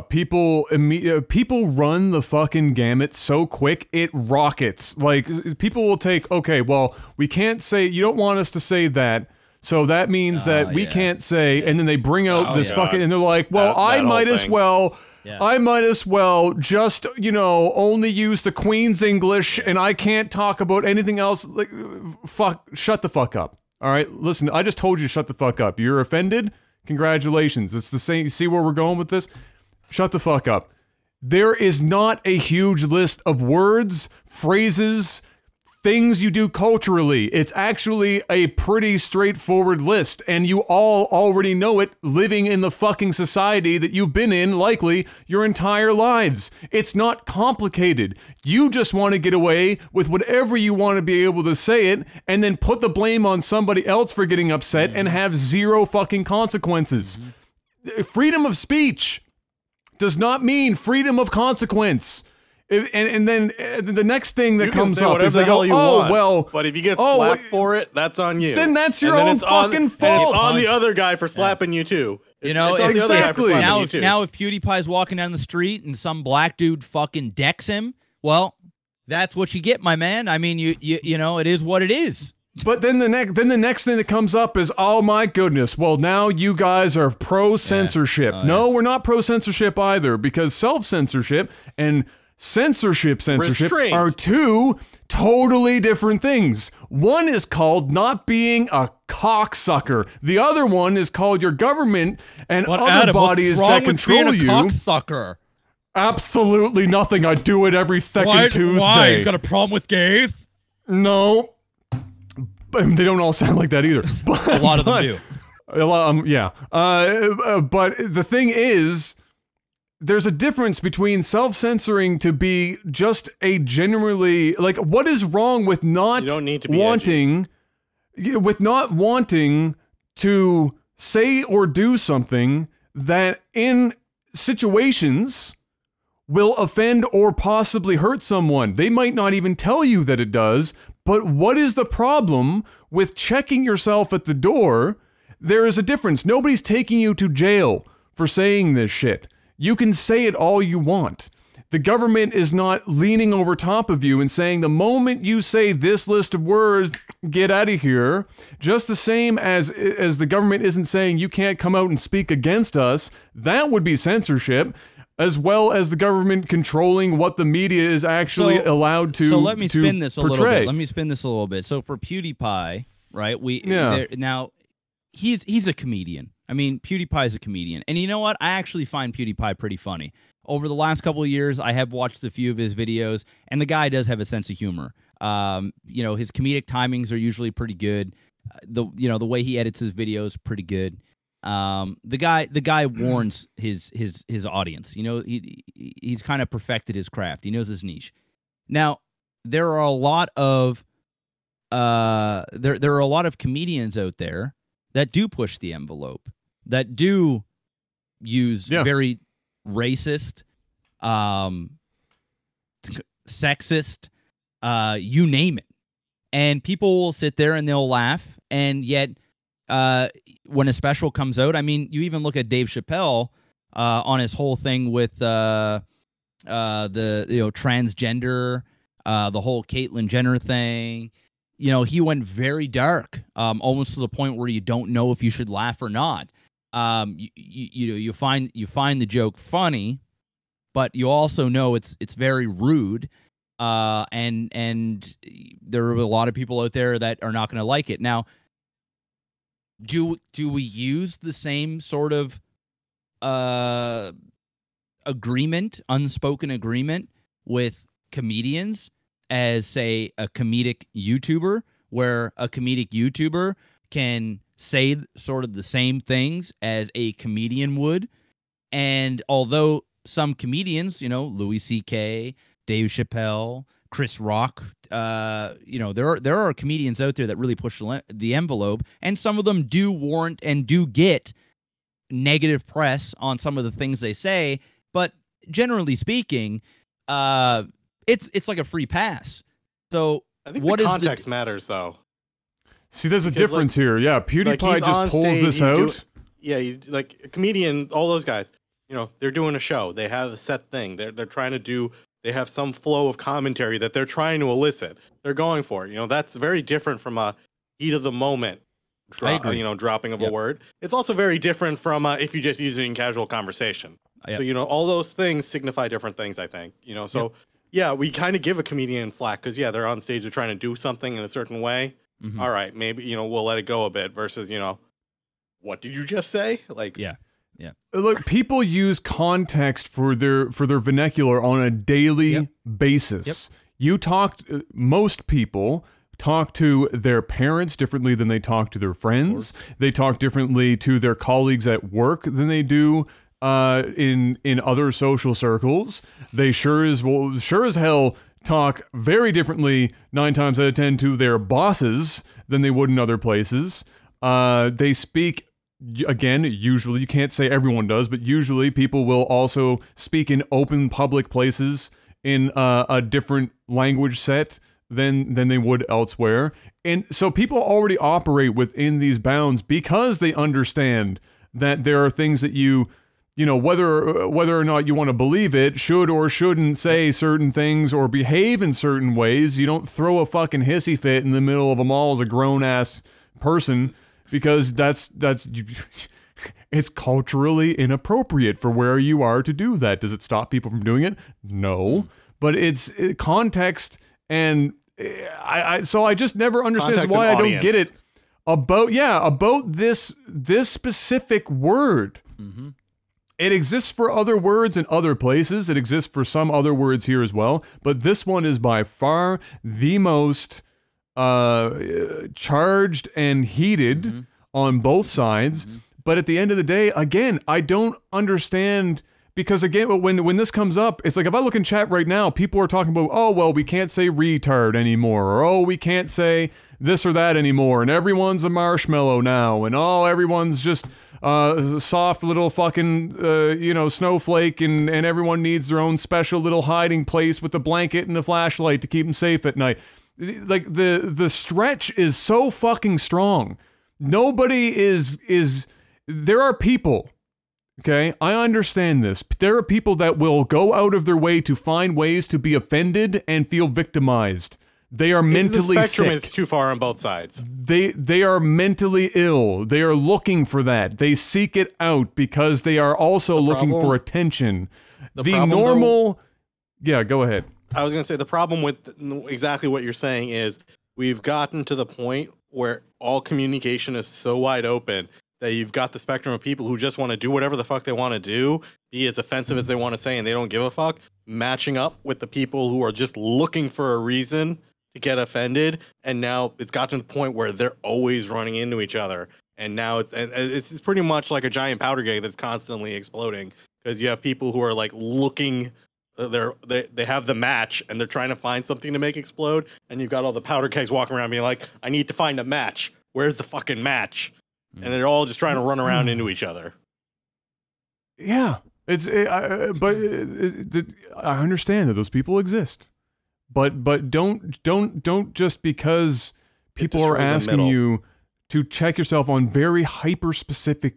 Speaker 1: people run the fucking gamut so quick it rockets. Like people will take, okay, well, we can't say, you don't want us to say that. So that means that we can't say, and then they bring out this fucking, and they're like, well, I might as well just, you know, only use the Queen's English, and I can't talk about anything else. Like, fuck, shut the fuck up. All right, listen, I just told you to shut the fuck up. You're offended? Congratulations. It's the same. See where we're going with this? Shut the fuck up. There is not a huge list of words, phrases, things you do culturally. It's actually a pretty straightforward list, and you all already know it living in the fucking society that you've been in likely your entire lives. It's not complicated. You just want to get away with whatever you want to be able to say it, and then put the blame on somebody else for getting upset and have zero fucking consequences. Freedom of speech does not mean freedom of consequence. And then the next thing that comes up is they go, oh, well.
Speaker 2: But if you get slapped for it, that's on you.
Speaker 1: Then that's your own fucking fault.
Speaker 2: It's on the other guy for slapping you too.
Speaker 3: You know, exactly. Now if PewDiePie's walking down the street and some black dude fucking decks him, well, that's what you get, my man. I mean, you know, it is what it is.
Speaker 1: But then the next thing that comes up is, oh my goodness, well now you guys are pro-censorship. No, we're not pro-censorship either, because self-censorship and censorship are two totally different things. One is called not being a cocksucker. The other one is called your government and other bodies that control you.
Speaker 3: Cocksucker?
Speaker 1: Absolutely nothing. I do it every second Tuesday.
Speaker 3: Why? You got a problem with gays?
Speaker 1: No. They don't all sound like that either. But,
Speaker 3: a lot of them do.
Speaker 1: A lot, yeah. But the thing is, there's a difference between self-censoring to be just a generally, like, what is wrong with not wanting to say or do something that in situations will offend or possibly hurt someone? They might not even tell you that it does, but what is the problem with checking yourself at the door? There is a difference. Nobody's taking you to jail for saying this shit. You can say it all you want. The government is not leaning over top of you and saying the moment you say this list of words, get out of here. Just the same as the government isn't saying you can't come out and speak against us. That would be censorship, as well as the government controlling what the media is actually allowed to. So
Speaker 3: let me spin this a little bit. Let me spin this a little bit. So for PewDiePie, right? Now he's a comedian. I mean, PewDiePie is a comedian. And you know what? I actually find PewDiePie pretty funny. Over the last couple of years, I have watched a few of his videos, and the guy does have a sense of humor. You know, his comedic timings are usually pretty good. The way he edits his videos, pretty good. The guy warns his audience. You know, he's kind of perfected his craft. He knows his niche. Now, there are a lot of comedians out there that do push the envelope, that do use very racist, sexist, you name it. And people will sit there and they'll laugh, and yet when a special comes out, I mean, you even look at Dave Chappelle on his whole thing with the transgender, the whole Caitlyn Jenner thing. You know, he went very dark, almost to the point where you don't know if you should laugh or not. You find the joke funny, but you also know it's very rude, and there are a lot of people out there that are not going to like it. Now, do we use the same sort of agreement, unspoken agreement, with comedians as, say, a comedic YouTuber, where a comedic YouTuber can say sort of the same things as a comedian would? And although some comedians, you know, Louis C.K., Dave Chappelle, Chris Rock, you know, there are comedians out there that really push the envelope, and some of them do warrant and do get negative press on some of the things they say. But generally speaking, it's like a free pass. So
Speaker 2: I think
Speaker 3: what
Speaker 2: the
Speaker 3: is
Speaker 2: context matters, though.
Speaker 1: See, there's a
Speaker 2: Because,
Speaker 1: difference here. Yeah, PewDiePie
Speaker 2: he's
Speaker 1: just
Speaker 2: on
Speaker 1: pulls
Speaker 2: stage,
Speaker 1: this
Speaker 2: he's
Speaker 1: out.
Speaker 2: Yeah, he's like a comedian. All those guys, you know, they're doing a show. They have a set thing. They're trying to do. They have some flow of commentary that they're trying to elicit. They're going for it. You know, that's very different from a heat of the moment. Dropping of a word. It's also very different from if you just use it in casual conversation.
Speaker 3: Yep.
Speaker 2: So, you know, all those things signify different things, I think. You know, so yeah, we kind of give a comedian slack because, yeah, they're on stage, they're trying to do something in a certain way.
Speaker 3: Mhm.
Speaker 2: All right, maybe, you know, we'll let it go a bit versus, you know, what did you just say? Like,
Speaker 3: Yeah.
Speaker 1: Look, people use context for their vernacular on a daily basis. Most people talk to their parents differently than they talk to their friends. They talk differently to their colleagues at work than they do in other social circles. They sure as hell talk very differently 9 times out of 10 to their bosses than they would in other places. They speak, again, usually, you can't say everyone does, but usually people will also speak in open public places in a different language set than they would elsewhere. And so people already operate within these bounds because they understand that there are things that you know, whether or not you want to believe it, should or shouldn't say certain things or behave in certain ways. You don't throw a fucking hissy fit in the middle of a mall as a grown-ass person because that's it's culturally inappropriate for where you are to do that. Does it stop people from doing it? No. But it's context, and so I just never understand
Speaker 2: Context
Speaker 1: why
Speaker 2: and
Speaker 1: I don't
Speaker 2: audience.
Speaker 1: get it about this specific word.
Speaker 3: Mm-hmm.
Speaker 1: It exists for other words in other places. It exists for some other words here as well. But this one is by far the most charged and heated on both sides. But at the end of the day, again, I don't understand, because again, when this comes up, it's like if I look in chat right now, people are talking about, oh, well, we can't say retard anymore, or oh, we can't say this or that anymore, and everyone's a marshmallow now, and oh, everyone's just soft little fucking, snowflake, and everyone needs their own special little hiding place with a blanket and a flashlight to keep them safe at night. Like, the stretch is so fucking strong. Nobody is there are people, okay, I understand this. There are people that will go out of their way to find ways to be offended and feel victimized. They are mentally
Speaker 2: the spectrum
Speaker 1: sick.
Speaker 2: is too far on both sides.
Speaker 1: They are mentally ill. They are looking for that. They seek it out because they are also looking for attention. The normal... Yeah, go ahead.
Speaker 2: I was going to say, the problem with exactly what you're saying is we've gotten to the point where all communication is so wide open that you've got the spectrum of people who just want to do whatever the fuck they want to do, be as offensive as they want to say, and they don't give a fuck, matching up with the people who are just looking for a reason to get offended. And now it's gotten to the point where they're always running into each other. And now it's pretty much like a giant powder keg that's constantly exploding, because you have people who are like looking... They have the match and they're trying to find something to make explode, and you've got all the powder kegs walking around being like, I need to find a match. Where's the fucking match? And they're all just trying to run around into each other.
Speaker 1: Yeah, I understand that those people exist, but don't just because people are asking you to check yourself on very hyper specific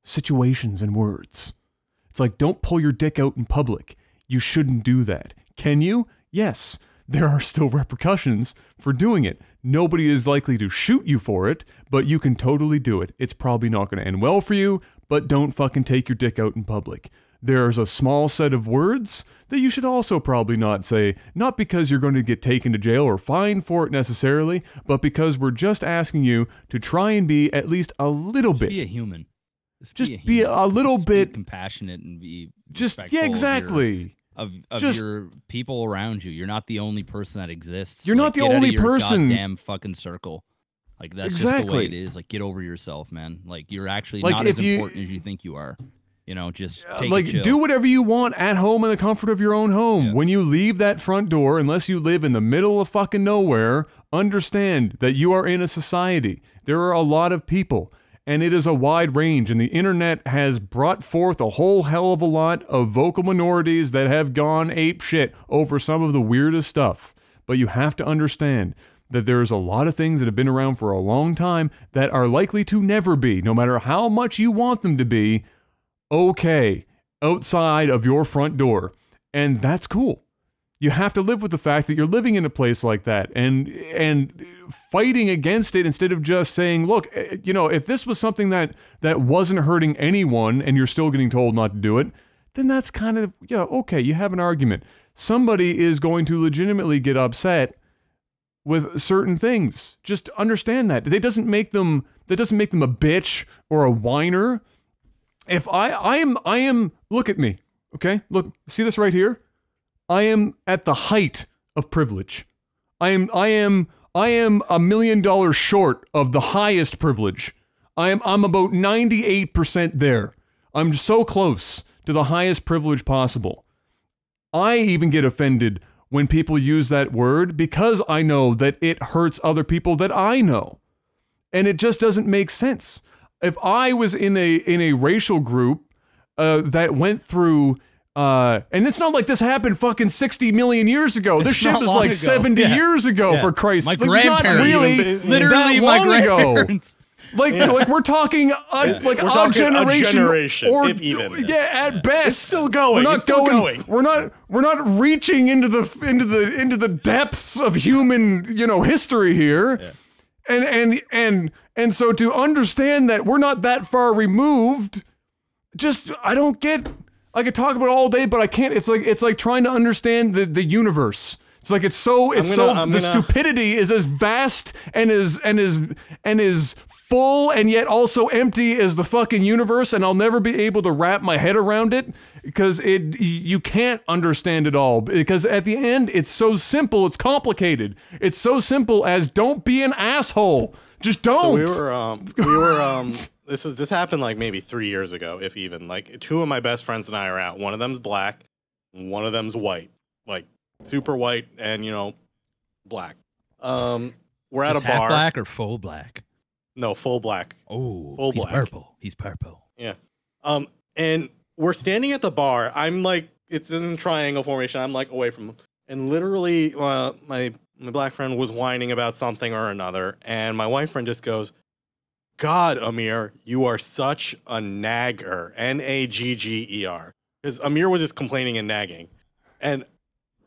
Speaker 1: situations and words. It's like, don't pull your dick out in public. You shouldn't do that. Can you? Yes. There are still repercussions for doing it. Nobody is likely to shoot you for it, but you can totally do it. It's probably not going to end well for you, but don't fucking take your dick out in public. There's a small set of words that you should also probably not say, not because you're going to get taken to jail or fined for it necessarily, but because we're just asking you to try and be at least a little bit.
Speaker 3: Be a human.
Speaker 1: Just be a little bit
Speaker 3: compassionate and be
Speaker 1: just,
Speaker 3: respectful
Speaker 1: yeah, exactly.
Speaker 3: of
Speaker 1: Just,
Speaker 3: your people around you. You're not the only person that exists.
Speaker 1: You're not the
Speaker 3: get out
Speaker 1: only
Speaker 3: of your
Speaker 1: person.
Speaker 3: Goddamn fucking circle. Like, that's just the way it is. Like, get over yourself, man. Like, you're actually
Speaker 1: like,
Speaker 3: not as important as you think you are. You know, just take
Speaker 1: like,
Speaker 3: a chill.
Speaker 1: do whatever you want at home in the comfort of your own home.
Speaker 3: Yeah.
Speaker 1: When you leave that front door, unless you live in the middle of fucking nowhere, understand that you are in a society. There are a lot of people. and it is a wide range, and the internet has brought forth a whole hell of a lot of vocal minorities that have gone ape shit over some of the weirdest stuff. But you have to understand that there's a lot of things that have been around for a long time that are likely to never be, no matter how much you want them to be, okay, outside of your front door. And that's cool. You have to live with the fact that you're living in a place like that and fighting against it instead of just saying, look, you know, if this was something that wasn't hurting anyone and you're still getting told not to do it, then that's kind of, yeah, okay, you have an argument. Somebody is going to legitimately get upset with certain things. Just understand that. That doesn't make them a bitch or a whiner. If I am, look at me, okay? Look, see this right here? I am at the height of privilege. I am $1 million short of the highest privilege. I'm about 98% there. I'm so close to the highest privilege possible. I even get offended when people use that word because I know that it hurts other people that I know. And it just doesn't make sense. If I was in a racial group that went through and it's not like this happened fucking 60 million years ago. This shit was like 70 years ago, for Christ's sake.
Speaker 3: My grandparents.
Speaker 1: Really
Speaker 3: Literally my grandparents.
Speaker 1: Like we're talking like
Speaker 2: we're
Speaker 1: our
Speaker 2: talking
Speaker 1: generation,
Speaker 2: or
Speaker 1: if even.
Speaker 2: yeah,
Speaker 1: at best.
Speaker 2: It's still going.
Speaker 1: We're not going. We're not reaching into the depths of human, history here. Yeah. And so to understand that we're not that far removed, I don't get. I could talk about it all day, but I can't. It's like trying to understand the universe. It's like the stupidity is as vast and is full and yet also empty as the fucking universe, and I'll never be able to wrap my head around it because you can't understand it all, because at the end it's so simple, it's complicated. It's so simple as don't be an asshole. Just don't.
Speaker 2: So we were this happened like maybe 3 years ago, if even. Like, two of my best friends and I are out. One of them's black, and one of them's white, like super white and black. We're at a bar.
Speaker 3: Half black or full black?
Speaker 2: No, full black.
Speaker 3: Oh,
Speaker 2: full
Speaker 3: he's
Speaker 2: black.
Speaker 3: Purple. He's purple.
Speaker 2: Yeah. And we're standing at the bar. I'm like, it's in triangle formation. I'm like away from him, and literally, my black friend was whining about something or another, and my white friend just goes, God, Amir, you are such a nagger. Nagger. Because Amir was just complaining and nagging. And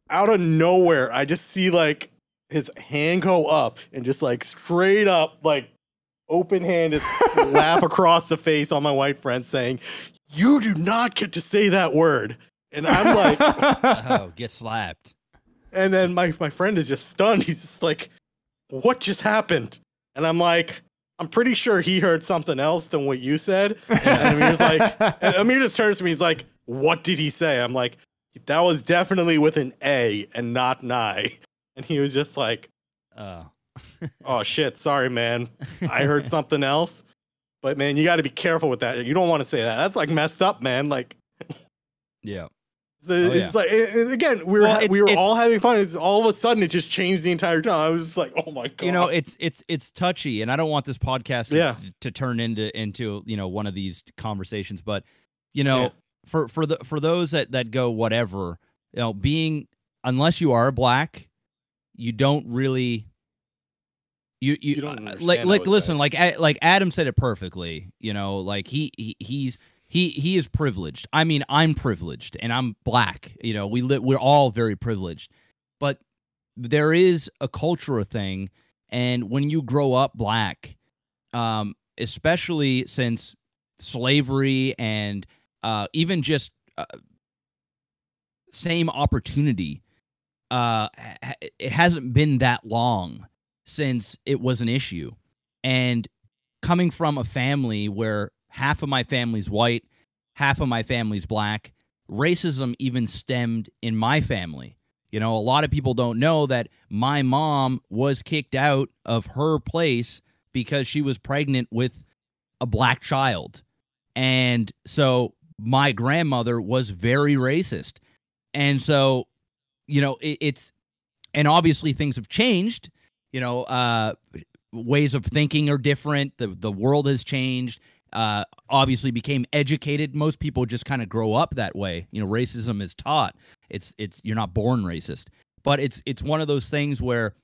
Speaker 2: out of nowhere, I just see like his hand go up and just like straight up, like open-handed slap across the face on my white friend saying, you do not get to say that word. And I'm like,
Speaker 3: oh, get slapped.
Speaker 2: And then my friend is just stunned. He's just like, what just happened? And I'm like, I'm pretty sure he heard something else than what you said. And Amir's like, and Amir just turns to me. He's like, what did he say? I'm like, that was definitely with an A and not an I. And he was just like, oh shit, sorry, man. I heard something else. But man, you got to be careful with that. You don't want to say that. That's like messed up, man. Like,
Speaker 3: yeah.
Speaker 2: So it's like, and again, we were all having fun. It's all of a sudden it just changed the entire time. I was just like, oh my god.
Speaker 3: It's touchy, and I don't want this podcast to turn into one of these conversations. But for those that go whatever, being, unless you are black, you don't really you don't like listen, like Adam said it perfectly. Like he is privileged. I mean, I'm privileged, and I'm black. We're all very privileged, but there is a cultural thing, and when you grow up black, especially since slavery and even just same opportunity, it hasn't been that long since it was an issue, and coming from a family where half of my family's white, half of my family's black. Racism even stemmed in my family. A lot of people don't know that my mom was kicked out of her place because she was pregnant with a black child. And so my grandmother was very racist. And so, and obviously things have changed. ways of thinking are different. The world has changed. Obviously became educated. Most people just kind of grow up that way. You know, racism is taught. It's you're not born racist. But it's one of those things where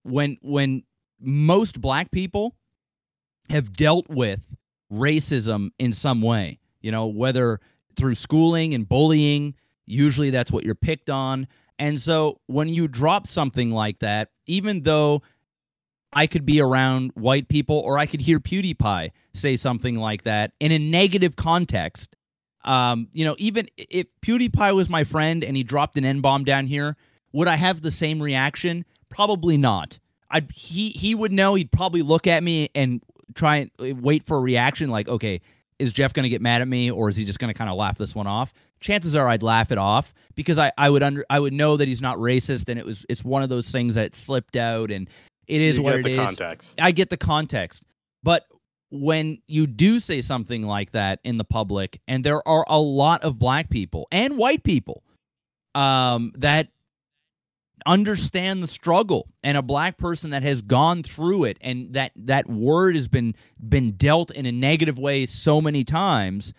Speaker 3: when most black people have dealt with racism in some way, you know, whether through schooling and bullying, usually that's what you're picked on. And so when you drop something like that, even though I could be around white people or I could hear PewDiePie say something like that in a negative context, you know, even if PewDiePie was my friend and he dropped an N-bomb down here, would I have the same reaction? Probably not. He would know. He'd probably look at me and try and wait for a reaction like, okay, is Jeff going to get mad at me or is he just going to kind of laugh this one off? Chances are I'd laugh it off because I would know that he's not racist and it's one of those things that slipped out and it is what it is.
Speaker 2: Context.
Speaker 3: I get the context. But when you do say something like that in the public, and there are a lot of black people and white people that understand the struggle, and a black person that has gone through it, and that word has been dealt in a negative way so many times,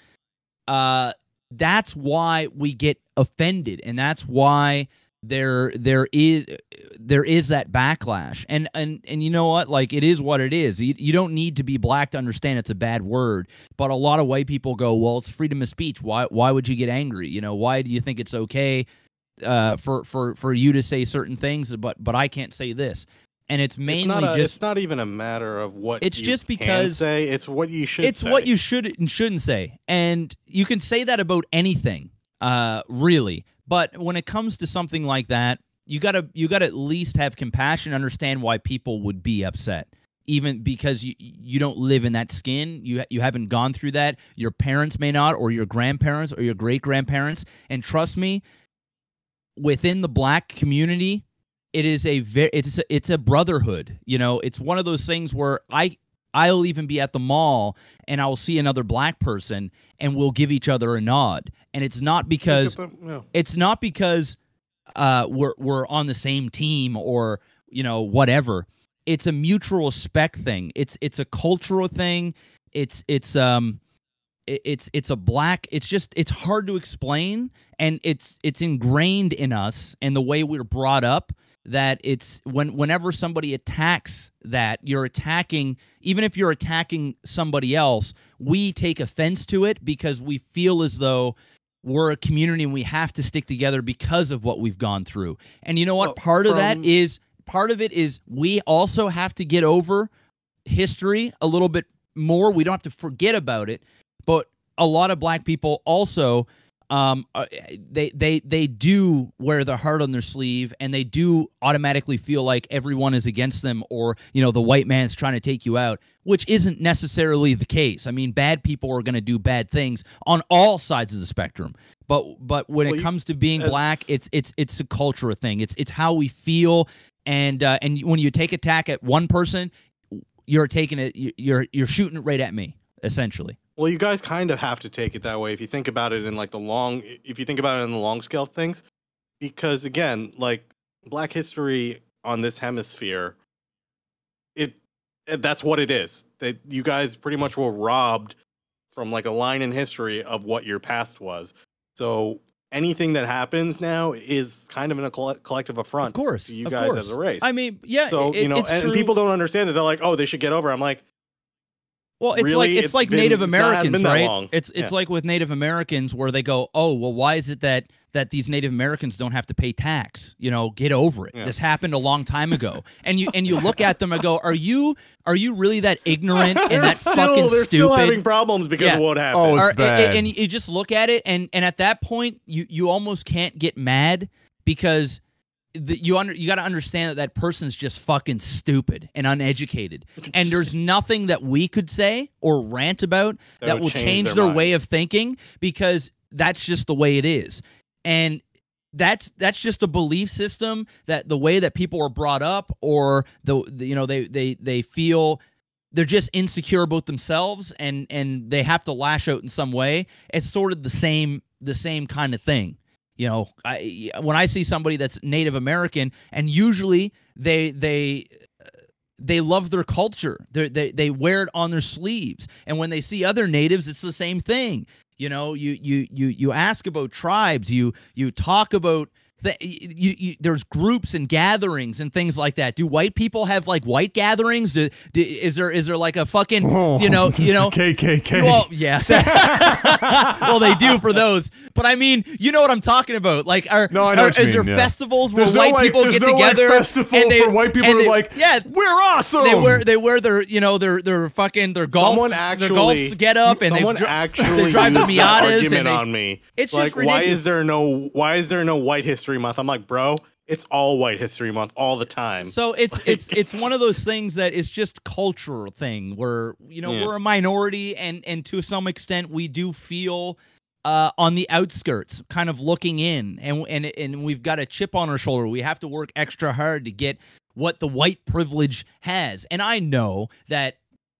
Speaker 3: that's why we get offended, and that's why there is that backlash. And you know what? Like, it is what it is. You don't need to be black to understand it's a bad word. But a lot of white people go, well, it's freedom of speech. Why would you get angry? You know, why do you think it's okay for you to say certain things, but I can't say this? And it's mainly
Speaker 2: it's not even a matter of what
Speaker 3: it's
Speaker 2: you
Speaker 3: just
Speaker 2: can
Speaker 3: because
Speaker 2: say. It's what you should.
Speaker 3: It's
Speaker 2: say.
Speaker 3: what you should and shouldn't say, and you can say that about anything, really. But when it comes to something like that, you gotta at least have compassion, understand why people would be upset, even because you don't live in that skin. You haven't gone through that. Your parents may not, or your grandparents, or your great grandparents. And trust me, within the black community, it is it's a brotherhood. You know, it's one of those things where I'll even be at the mall and I'll see another black person and we'll give each other a nod. And it's not because we're on the same team or, you know, whatever. It's a mutual respect thing. It's a cultural thing. It's a black. It's hard to explain, and it's ingrained in us and the way we're brought up. That it's whenever somebody attacks that, you're attacking, even if you're attacking somebody else, we take offense to it because we feel as though we're a community and we have to stick together because of what we've gone through. And you know what? Part of it is we also have to get over history a little bit more. We don't have to forget about it, but a lot of black people also they do wear their heart on their sleeve, and they do automatically feel like everyone is against them, or, you know, the white man's trying to take you out, which isn't necessarily the case. I mean, bad people are going to do bad things on all sides of the spectrum. But when it comes to being black, it's a cultural thing. It's how we feel, and when you take attack at one person, you're taking it. You're shooting it right at me, essentially.
Speaker 2: Well, you guys kind of have to take it that way if you think about it in like the long scale of things, because again, like Black history on this hemisphere, that's what it is. That you guys pretty much were robbed from like a line in history of what your past was. So anything that happens now is kind of a collective affront,
Speaker 3: of course,
Speaker 2: to you guys as a race.
Speaker 3: I mean, yeah.
Speaker 2: So and people don't understand it. They're like, oh, they should get over it. I'm like,
Speaker 3: well, it's
Speaker 2: really?
Speaker 3: it's like Native Americans, right? It's
Speaker 2: yeah.
Speaker 3: like with Native Americans where they go, oh, well, why is it that these Native Americans don't have to pay tax? You know, get over it. Yeah. This happened a long time ago. And you look at them and go, are you really that ignorant and that fucking
Speaker 2: they're
Speaker 3: stupid?
Speaker 2: Still having problems because of what happened.
Speaker 1: Oh, it's bad.
Speaker 3: And you just look at it, and at that point, you almost can't get mad because you got to understand that person's just fucking stupid and uneducated, and there's nothing that we could say or rant about that will change their way of thinking, because that's just the way it is. And that's just a belief system, that the way that people are brought up, or they feel they're just insecure about themselves, and they have to lash out in some way. It's sort of the same kind of thing. You know, when I see somebody that's Native American, and usually they they love their culture. They wear it on their sleeves. And when they see other natives, it's the same thing. You know, you ask about tribes, you talk about there's groups and gatherings and things like that. Do white people have like white gatherings? Is there like a fucking you know
Speaker 1: KKK?
Speaker 3: Well, yeah. Well, they do for those, but I mean, you know what I'm talking about. Like, is there festivals where white people get together?
Speaker 1: Festival
Speaker 3: and
Speaker 1: for white people to like,
Speaker 3: yeah,
Speaker 1: we're awesome.
Speaker 3: They wear their their fucking their golf get up and they drive the Miatas and
Speaker 2: on me.
Speaker 3: It's
Speaker 2: like,
Speaker 3: just ridiculous.
Speaker 2: why is there no White History Month? I'm like, bro, it's all White History Month all the time.
Speaker 3: So it's one of those things that is just cultural thing where, you know, we're a minority and to some extent we do feel on the outskirts, kind of looking in, and we've got a chip on our shoulder. We have to work extra hard to get what the white privilege has. And I know that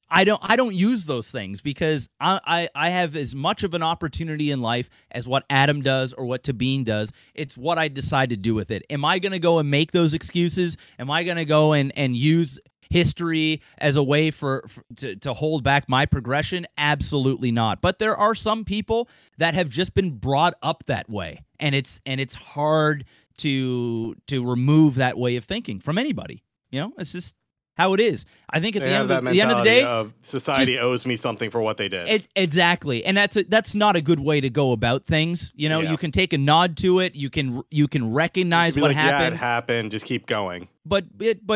Speaker 3: I don't use those things because I have as much of an opportunity in life as what Adam does or what Tabin does. It's what I decide to do with it. Am I going to go and make those excuses? Am I going to go and use history as a way to hold back my progression? Absolutely not. But there are some people that have just been brought up that way, and it's hard to remove that way of thinking from anybody. You know, it's just how it is. I think at the end of the day,
Speaker 2: society owes me something for what they did.
Speaker 3: Exactly, and that's not a good way to go about things. You know, you can take a nod to it. You can recognize what happened.
Speaker 2: Yeah, it happened. Just keep going.
Speaker 3: But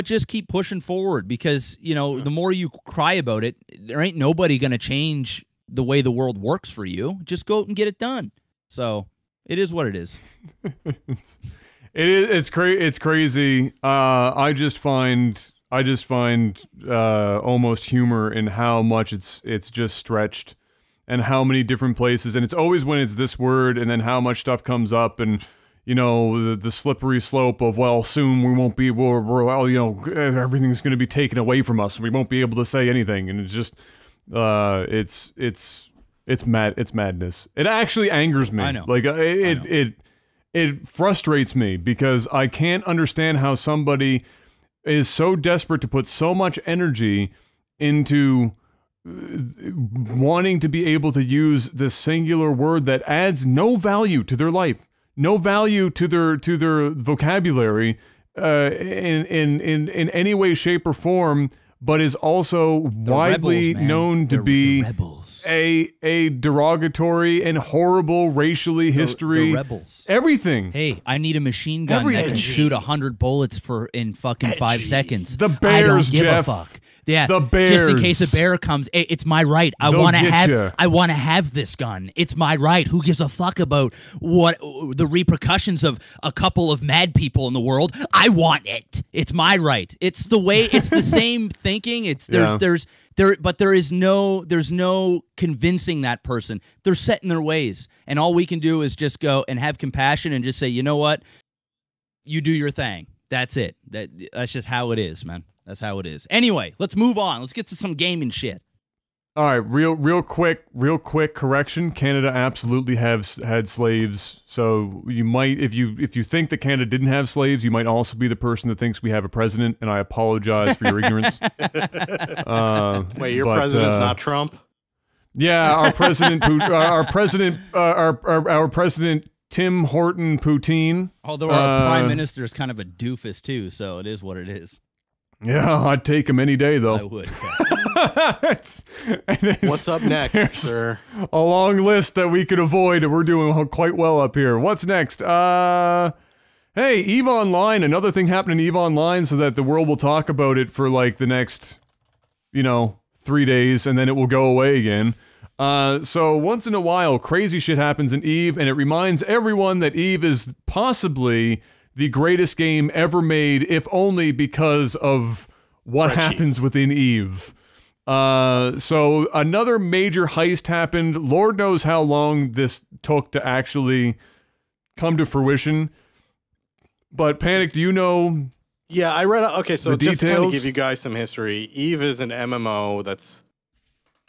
Speaker 3: just keep pushing forward because, you know, the more you cry about it, there ain't nobody gonna change the way the world works for you. Just go out and get it done. So it is what it is.
Speaker 1: It's crazy. I just find almost humor in how much it's just stretched, and how many different places, and it's always when it's this word, and then how much stuff comes up, and you know the slippery slope of, well, soon we won't be, well, you know, everything's going to be taken away from us, and we won't be able to say anything, and it's just it's madness. It actually angers me.
Speaker 3: I know.
Speaker 1: Like it frustrates me because I can't understand how somebody is so desperate to put so much energy into wanting to be able to use this singular word that adds no value to their life, no value to their vocabulary in any way, shape, or form, but is also widely known to be a derogatory and horrible racially history.
Speaker 3: The rebels.
Speaker 1: Everything.
Speaker 3: Hey, I need a machine gun that can shoot 100 bullets in fucking 5 seconds.
Speaker 1: The bears,
Speaker 3: I don't give
Speaker 1: Jeff.
Speaker 3: a fuck. Yeah,
Speaker 1: the bears.
Speaker 3: Just in case a bear comes, it's my right. I want to have this gun. It's my right. Who gives a fuck about what the repercussions of a couple of mad people in the world? I want it. It's my right. It's the way. It's the same thinking. But there's no convincing that person. They're set in their ways, and all we can do is just go and have compassion and just say, you know what, you do your thing. That's it. That's just how it is, man. That's how it is. Anyway, let's move on. Let's get to some gaming shit.
Speaker 1: All right, real quick correction. Canada absolutely had slaves. So you might, if you think that Canada didn't have slaves, you might also be the person that thinks we have a president. And I apologize for your ignorance.
Speaker 2: Wait, your president's not Trump?
Speaker 1: Yeah, our president, our president Tim Horton Poutine.
Speaker 3: Although our prime minister is kind of a doofus too, so it is what it is.
Speaker 1: Yeah, I'd take him any day, though.
Speaker 3: I would.
Speaker 2: What's up next, sir?
Speaker 1: A long list that we could avoid, and we're doing quite well up here. What's next? Hey, EVE Online. Another thing happened in EVE Online, so that the world will talk about it for like the next, 3 days, and then it will go away again. So once in a while, crazy shit happens in EVE, and it reminds everyone that EVE is possibly the greatest game ever made, if only because of what happens within EVE. So another major heist happened. Lord knows how long this took to actually come to fruition. But Panic, do you know?
Speaker 2: Yeah, I read. Okay, so just to kind of
Speaker 1: details?
Speaker 2: give you guys some history, EVE is an MMO that's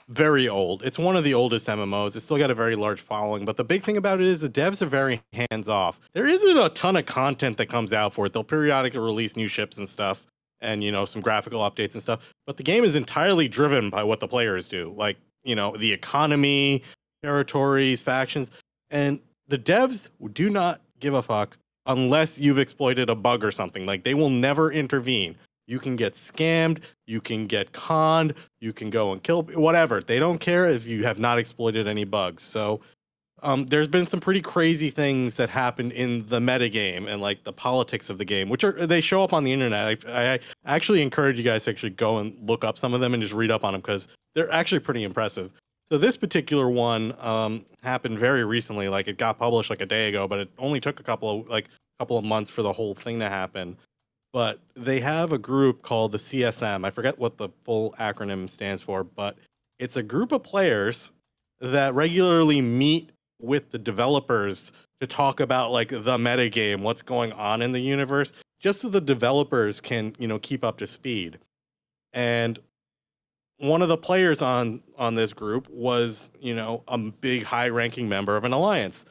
Speaker 2: very old. It's one of the oldest MMOs. It's still got a very large following, but the big thing about it is the devs are very hands-off. There isn't a ton of content that comes out for it. They'll periodically release new ships and stuff, and some graphical updates and stuff. But the game is entirely driven by what the players do, like the economy, territories, factions, and the devs do not give a fuck unless you've exploited a bug or something. Like, they will never intervene. You can get scammed, you can get conned, you can go and kill, whatever. They don't care if you have not exploited any bugs. So there's been some pretty crazy things that happen in the metagame and like the politics of the game, which they show up on the internet. I actually encourage you guys to actually go and look up some of them and just read up on them, because they're actually pretty impressive. So this particular one happened very recently. Like, it got published like a day ago, but it only took a couple of months for the whole thing to happen. But they have a group called the CSM. I forget what the full acronym stands for, but it's a group of players that regularly meet with the developers to talk about like the metagame, what's going on in the universe, just so the developers can, keep up to speed. And one of the players on this group was, a big high-ranking member of an alliance.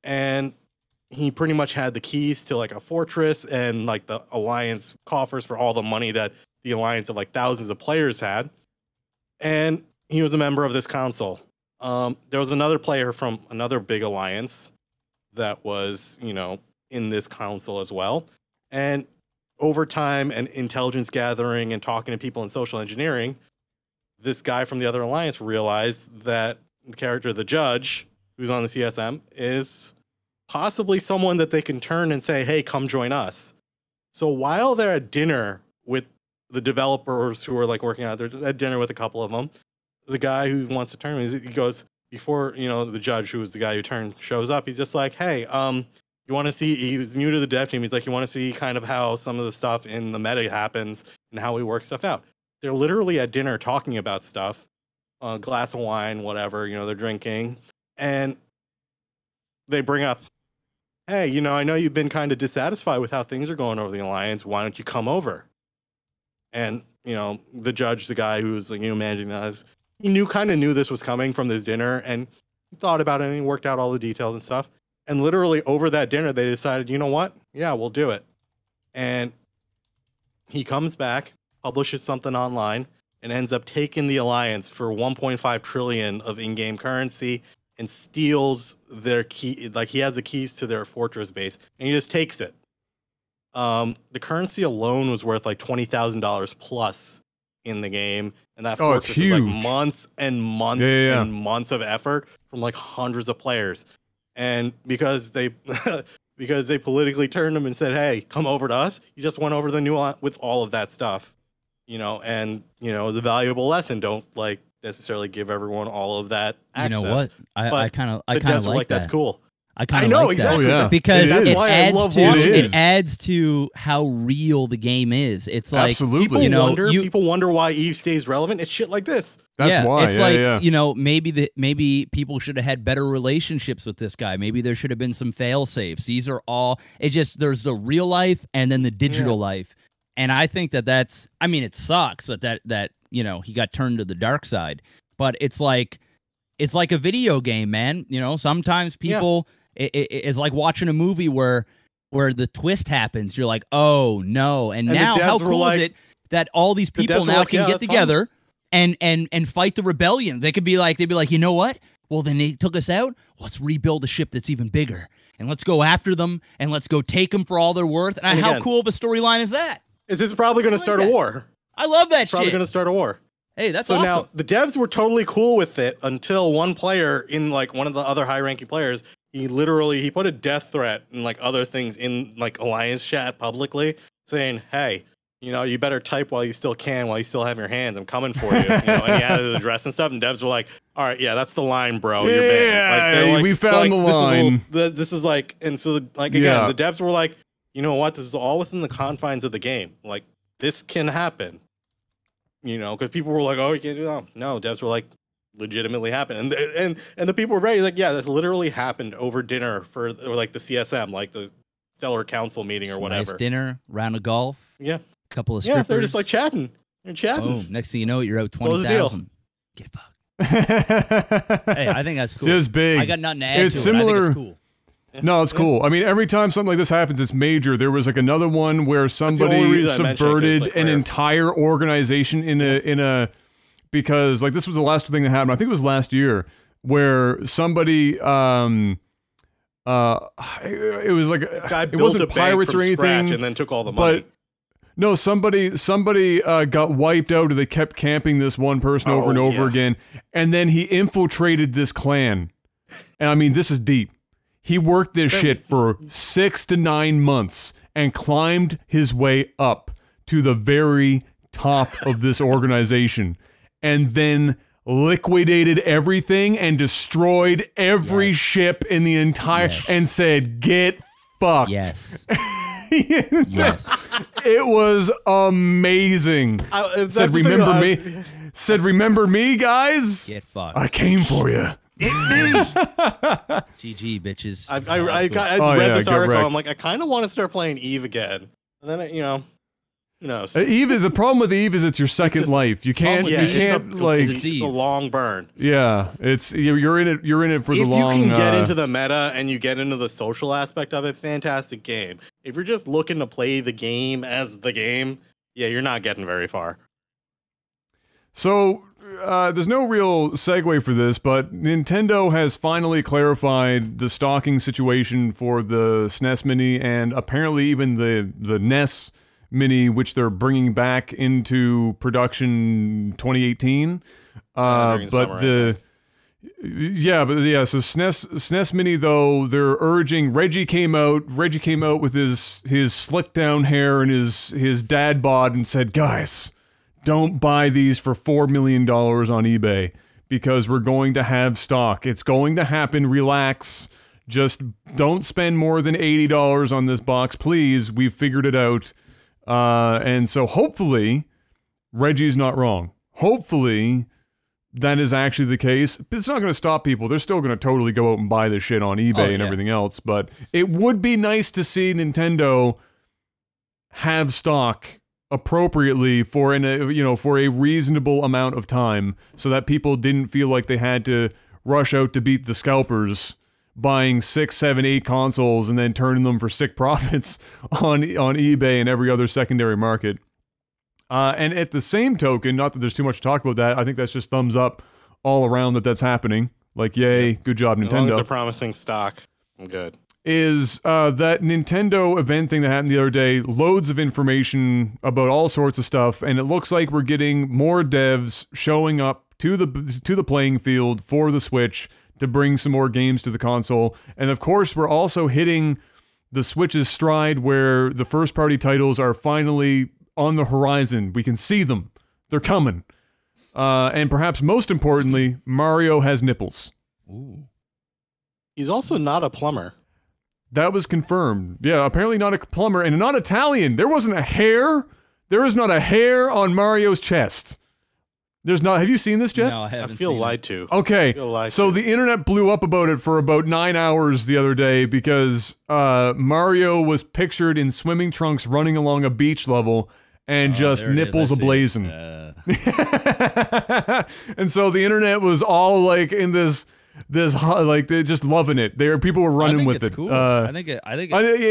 Speaker 2: And he pretty much had the keys to like a fortress and like the alliance coffers for all the money that the alliance of like thousands of players had. And he was a member of this council. There was another player from another big alliance that was, in this council as well. And over time and intelligence gathering and talking to people in social engineering, this guy from the other alliance realized that the character, the judge, who's on the CSM, is possibly someone that they can turn and say, hey, come join us. So while they're at dinner with the developers who are like working out, they're at dinner with a couple of them, the guy who wants to turn, he goes, before, the judge, who was the guy who turned, shows up, he's just like, hey, you want to see, he was new to the dev team, he's like, you want to see kind of how some of the stuff in the meta happens and how we work stuff out. They're literally at dinner talking about stuff, a glass of wine, whatever, they're drinking, and they bring up, hey, I know you've been kind of dissatisfied with how things are going over the alliance. Why don't you come over? And, the judge, the guy who's like, managing us, he kind of knew this was coming from this dinner, and thought about it and he worked out all the details and stuff. And literally over that dinner, they decided, you know what? Yeah, we'll do it. And he comes back, publishes something online, and ends up taking the alliance for 1.5 trillion of in-game currency, and steals their key. Like, he has the keys to their fortress base, and he just takes it. The currency alone was worth like $20,000 plus in the game, and that fortress is like months and months and months of effort from like hundreds of players. And because they because they politically turned him and said, hey, come over to us, you just went over the new with all of that stuff, and the valuable lesson, don't like necessarily give everyone all of that access.
Speaker 3: You know what? I kind of like that.
Speaker 2: That's cool.
Speaker 3: I know
Speaker 2: like exactly
Speaker 1: that.
Speaker 3: Because
Speaker 1: it
Speaker 3: adds to how real the game is. It's like
Speaker 1: absolutely.
Speaker 2: People wonder why Eve stays relevant. It's shit like this.
Speaker 1: That's why.
Speaker 3: It's like maybe people should have had better relationships with this guy. Maybe there should have been some fail safes. These are all. There's the real life and then the digital life. And I think that's. I mean, it sucks that he got turned to the dark side. But it's like a video game, man. Sometimes people. Yeah. It's like watching a movie where the twist happens. You're like, oh no! And now, how cool is it that all these people now can get together and fight the rebellion? They'd be like, you know what? Well, then they took us out. Let's rebuild a ship that's even bigger, and let's go after them, and let's go take them for all they're worth. And how cool of a storyline is that?
Speaker 2: It's probably going to start a war.
Speaker 3: I love that shit.
Speaker 2: Probably going to start a war.
Speaker 3: Hey, that's awesome.
Speaker 2: So now the devs were totally cool with it until one player in like one of the other high-ranking players. He put a death threat and like other things in like Alliance chat publicly, saying, hey, you better type while you still can, while you still have your hands. I'm coming for you. And he had his address and stuff, and devs were like, all right, yeah, that's the line, bro. You're banned. Like,
Speaker 1: we found the line.
Speaker 2: This is like, and so like, again, the devs were like, you know what? This is all within the confines of the game. Like, this can happen. Because people were like, oh, you can't do that. No, devs were like, legitimately happened, and the people were ready. Like, yeah, this literally happened over dinner or like the CSM, like the Stellar Council meeting or whatever.
Speaker 3: Nice dinner, round of golf.
Speaker 2: Yeah,
Speaker 3: couple of strippers.
Speaker 2: Yeah, they're just like chatting. They're chatting.
Speaker 3: Boom. Next thing you know, you're out 20,000. Get fucked. Hey, I think that's cool.
Speaker 1: It's big.
Speaker 3: I got nothing to add
Speaker 1: it's
Speaker 3: to
Speaker 1: similar,
Speaker 3: it. I think it's cool.
Speaker 1: No, it's cool. I mean, every time something like this happens, it's major. There was like another one where somebody subverted an entire organization in a because like this was the last thing that happened. I think it was last year where somebody it was like it wasn't pirates or anything,
Speaker 2: and then took all the money.
Speaker 1: But no, somebody got wiped out, or they kept camping this one person over and over again, and then he infiltrated this clan. And I mean, this is deep. He worked this shit for 6 to 9 months and climbed his way up to the very top of this organization, and then liquidated everything and destroyed every ship in the entire and said, "Get fucked."
Speaker 3: Yes.
Speaker 1: Yes. It was amazing. Said, "Remember me?" Said, "Remember me, guys?
Speaker 3: Get fucked.
Speaker 1: I came for you."
Speaker 3: GG, bitches.
Speaker 2: I read this article. I'm like, I kind of want to start playing Eve again. And then, you know, who knows?
Speaker 1: Eve is the problem with Eve is it's your second life. You can't.
Speaker 2: It's a long burn.
Speaker 1: Yeah, it's you're in it. You're in it for the long.
Speaker 2: If you can get into the meta and you get into the social aspect of it, fantastic game. If you're just looking to play the game as the game, yeah, you're not getting very far.
Speaker 1: So, there's no real segue for this, but Nintendo has finally clarified the stocking situation for the SNES Mini and apparently even the NES Mini, which they're bringing back into production 2018. So SNES Mini though, they're urging. Reggie came out with his slick down hair and his dad bod and said, "Guys, don't buy these for $4 million on eBay because we're going to have stock. It's going to happen. Relax. Just don't spend more than $80 on this box, please. We've figured it out." And so hopefully Reggie's not wrong. Hopefully that is actually the case. It's not going to stop people. They're still going to totally go out and buy this shit on eBay and everything else. But it would be nice to see Nintendo have stock appropriately for for a reasonable amount of time, so that people didn't feel like they had to rush out to beat the scalpers, buying 6, 7, 8 consoles and then turning them for sick profits on eBay and every other secondary market. And at the same token, not that there's too much to talk about that, I think that's just thumbs up all around that's happening. Like, yay, good job, Nintendo.
Speaker 2: As long as they're promising stock, I'm good.
Speaker 1: Is that Nintendo event thing that happened the other day, loads of information about all sorts of stuff, and it looks like we're getting more devs showing up to the playing field for the Switch to bring some more games to the console. And of course, we're also hitting the Switch's stride where the first-party titles are finally on the horizon. We can see them. They're coming. And perhaps most importantly, Mario has nipples.
Speaker 3: Ooh.
Speaker 2: He's also not a plumber.
Speaker 1: That was confirmed. Yeah, apparently not a plumber and not Italian. There wasn't a hair. There is not a hair on Mario's chest. There's not. Have you seen this, Jeff?
Speaker 3: No, I haven't.
Speaker 2: I feel lied to.
Speaker 1: Okay, so the internet blew up about it for about 9 hours the other day because Mario was pictured in swimming trunks running along a beach level and just nipples ablazing. And so the internet was all like in this like they're just loving it. People were running with it.
Speaker 3: Cool. I think it